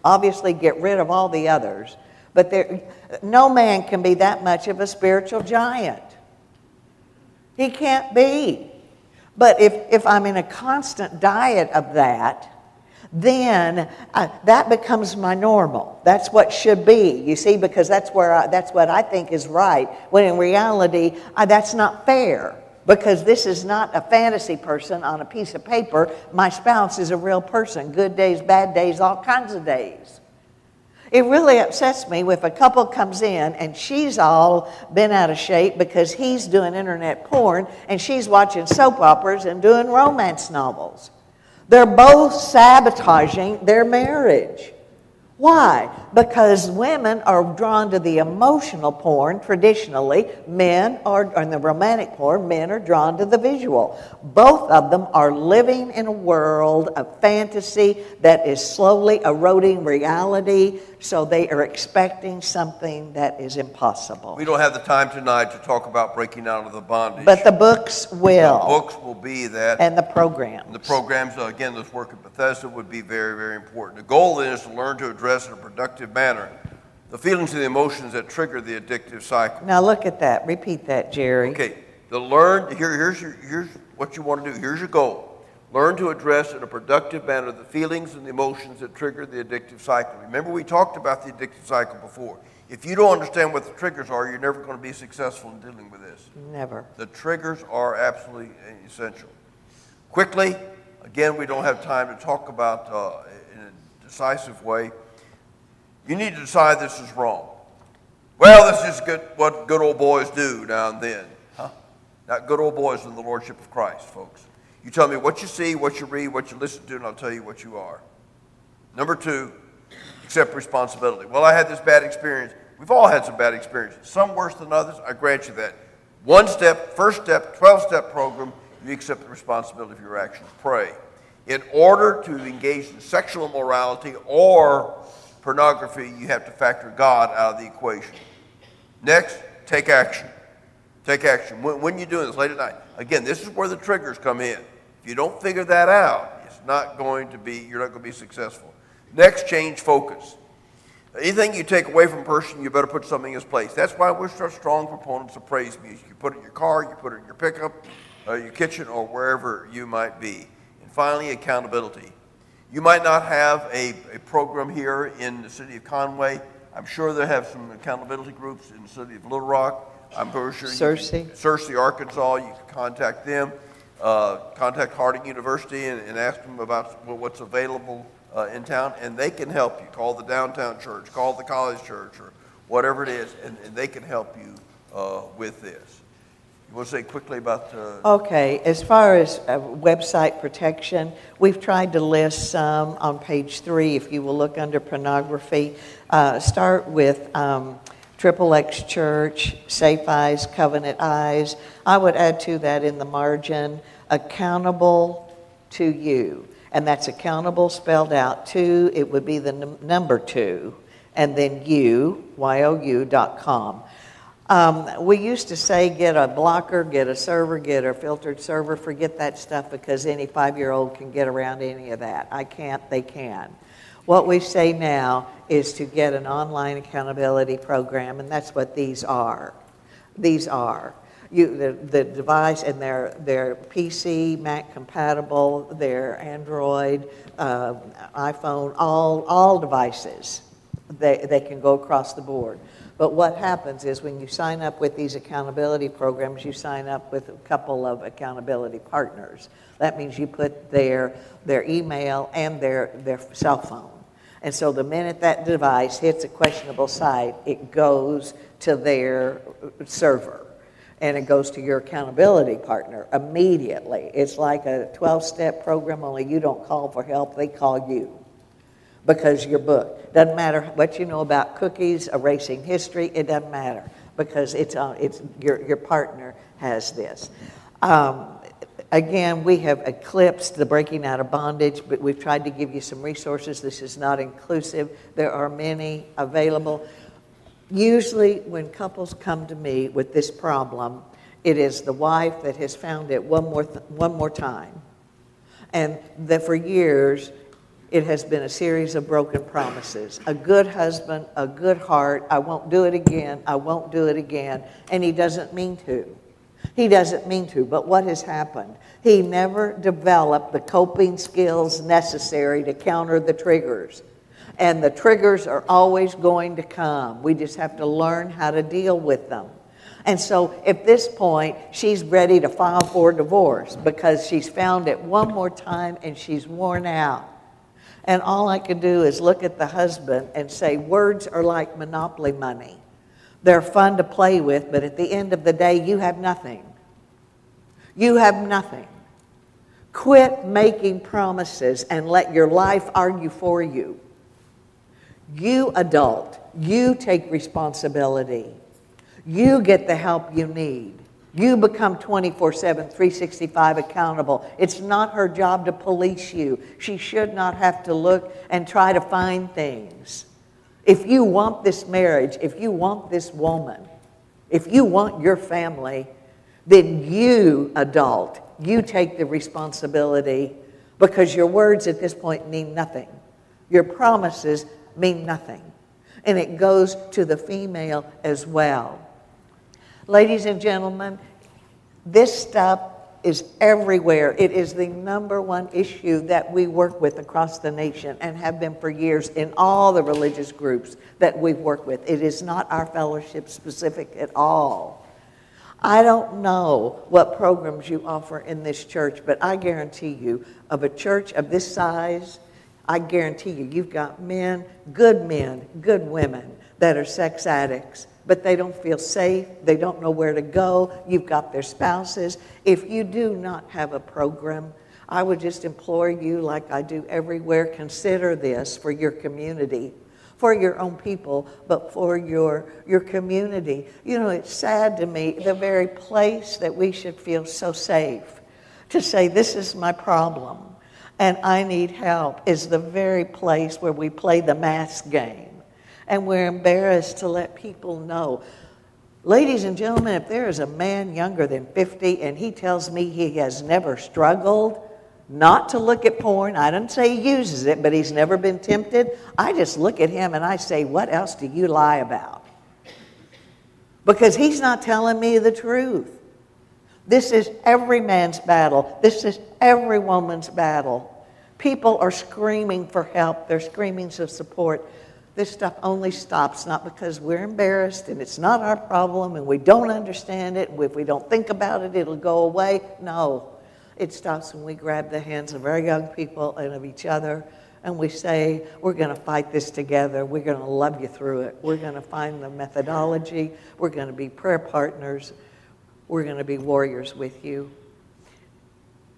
Obviously, get rid of all the others. But no man can be that much of a spiritual giant. He can't be. But if I'm in a constant diet of that, then that becomes my normal. That's what should be, you see, because that's what I think is right, when in reality, that's not fair, because this is not a fantasy person on a piece of paper. My spouse is a real person, good days, bad days, all kinds of days. It really upsets me if a couple comes in and she's all been out of shape because he's doing internet porn and she's watching soap operas and doing romance novels. They're both sabotaging their marriage. Why? Because women are drawn to the emotional porn traditionally. Men are, in the romantic porn, men are drawn to the visual. Both of them are living in a world of fantasy that is slowly eroding reality, so they are expecting something that is impossible. We don't have the time tonight to talk about breaking out of the bondage. But the books will. The books will be that. And the programs. And the programs, again, this work at Bethesda would be very, very important. The goal then is to learn to address in a productive manner the feelings and the emotions that trigger the addictive cycle. Now look at that. Repeat that, Jerry. Okay. Here's what you want to do. Here's your goal. Learn to address in a productive manner the feelings and the emotions that trigger the addictive cycle. Remember, we talked about the addictive cycle before. If you don't understand what the triggers are, you're never going to be successful in dealing with this. Never. The triggers are absolutely essential. Quickly, again, we don't have time to talk about in a decisive way. You need to decide this is wrong. Well, this is what good old boys do now and then. Not good old boys in the Lordship of Christ, folks. You tell me what you see, what you read, what you listen to, and I'll tell you what you are. Number 2, accept responsibility. Well, I had this bad experience. We've all had some bad experiences. Some worse than others. I grant you that. 1 step, first step, 12-step program, you accept the responsibility of your actions. Pray. In order to engage in sexual immorality or pornography, you have to factor God out of the equation. Next, take action. Take action. When you're doing this late at night, again, this is where the triggers come in. If you don't figure that out, you're not going to be successful. Next, change focus. Anything you take away from a person, you better put something in its place. That's why we're such strong proponents of praise music. You put it in your car, you put it in your pickup, your kitchen, or wherever you might be. And finally, accountability. You might not have a program here in the city of Conway. I'm sure they have some accountability groups in the city of Little Rock. I'm very sure Searcy, Arkansas, you can contact them. Contact Harding University and ask them about what's available in town, and they can help you. Call the downtown church, call the college church, or whatever it is, and they can help you with this. You want to say quickly about... Okay, as far as website protection, we've tried to list some on page 3, if you will look under pornography. Start with XXX Church, Safe Eyes, Covenant Eyes. I would add to that in the margin, accountable to you. And that's accountable spelled out. 2, it would be the number 2, and then you.com. We used to say get a blocker, get a server, get a filtered server. Forget that stuff because any 5-year-old can get around any of that. I can't, they can. What we say now is to get an online accountability program, and that's what these are. These are. The device, and they're PC, Mac compatible, they're Android, iPhone, all devices. They can go across the board. But what happens is when you sign up with these accountability programs, you sign up with a couple of accountability partners. That means you put their email and their cell phone. And so the minute that device hits a questionable site, it goes to their server. And it goes to your accountability partner immediately. It's like a 12-step program, only you don't call for help, they call you. Because you're booked. Doesn't matter what you know about cookies, erasing history, it doesn't matter. Because your partner has this. Again, we have eclipsed the breaking out of bondage, but we've tried to give you some resources. This is not inclusive. There are many available. Usually when couples come to me with this problem, it is the wife that has found it one more time. And that for years, it has been a series of broken promises. A good husband, a good heart, I won't do it again, I won't do it again. And he doesn't mean to. He doesn't mean to, but what has happened? He never developed the coping skills necessary to counter the triggers. And the triggers are always going to come. We just have to learn how to deal with them. And so at this point, she's ready to file for divorce because she's found it one more time and she's worn out. And all I could do is look at the husband and say, words are like Monopoly money. They're fun to play with, but at the end of the day, you have nothing. You have nothing. Quit making promises and let your life argue for you. You adult, you take responsibility. You get the help you need. You become 24/7, 365 accountable. It's not her job to police you. She should not have to look and try to find things. If you want this marriage, if you want this woman, if you want your family, then you, adult, you take the responsibility because your words at this point mean nothing. Your promises mean nothing. And it goes to the female as well. Ladies and gentlemen, this stuff is everywhere. It is the number one issue that we work with across the nation and have been for years in all the religious groups that we've worked with. It is not our fellowship specific at all. I don't know what programs you offer in this church, but I guarantee you, of a church of this size, I guarantee you, you've got men, good women that are sex addicts, but they don't feel safe, they don't know where to go, you've got their spouses. If you do not have a program, I would just implore you, like I do everywhere, consider this for your community, for your own people, but for your community. You know, it's sad to me, the very place that we should feel so safe to say, this is my problem and I need help, is the very place where we play the mask game. And we're embarrassed to let people know. Ladies and gentlemen, if there is a man younger than 50 and he tells me he has never struggled not to look at porn, I don't say he uses it, but he's never been tempted, I just look at him and I say, what else do you lie about? Because he's not telling me the truth. This is every man's battle. This is every woman's battle. People are screaming for help. They're screaming for support. This stuff only stops not because we're embarrassed and it's not our problem and we don't understand it. If we don't think about it, it'll go away. No, it stops when we grab the hands of our young people and of each other and we say, we're going to fight this together. We're going to love you through it. We're going to find the methodology. We're going to be prayer partners. We're going to be warriors with you.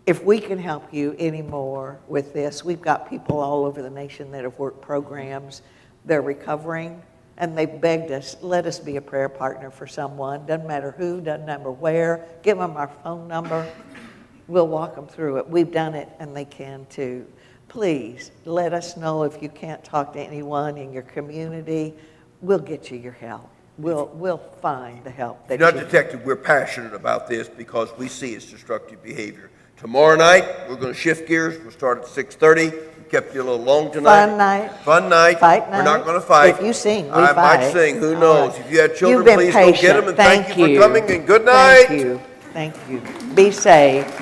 If we can help you anymore with this, we've got people all over the nation that have worked programs. They're recovering, and they've begged us, let us be a prayer partner for someone. Doesn't matter who, doesn't matter where. Give them our phone number. We'll walk them through it. We've done it, and they can too. Please, let us know if you can't talk to anyone in your community. We'll get you your help. We'll find the help that You're not you need. detective, we're passionate about this because we see it's destructive behavior. Tomorrow night, we're going to shift gears. We'll start at 6:30. We kept you a little long tonight. Fun night. Fun night. Fight We're night. not going to fight. If you sing, we I fight. might sing. Who All knows? right. If you have children, You've been please patient. go get them. And thank you for coming. And good night. Thank you. Thank you. Be safe.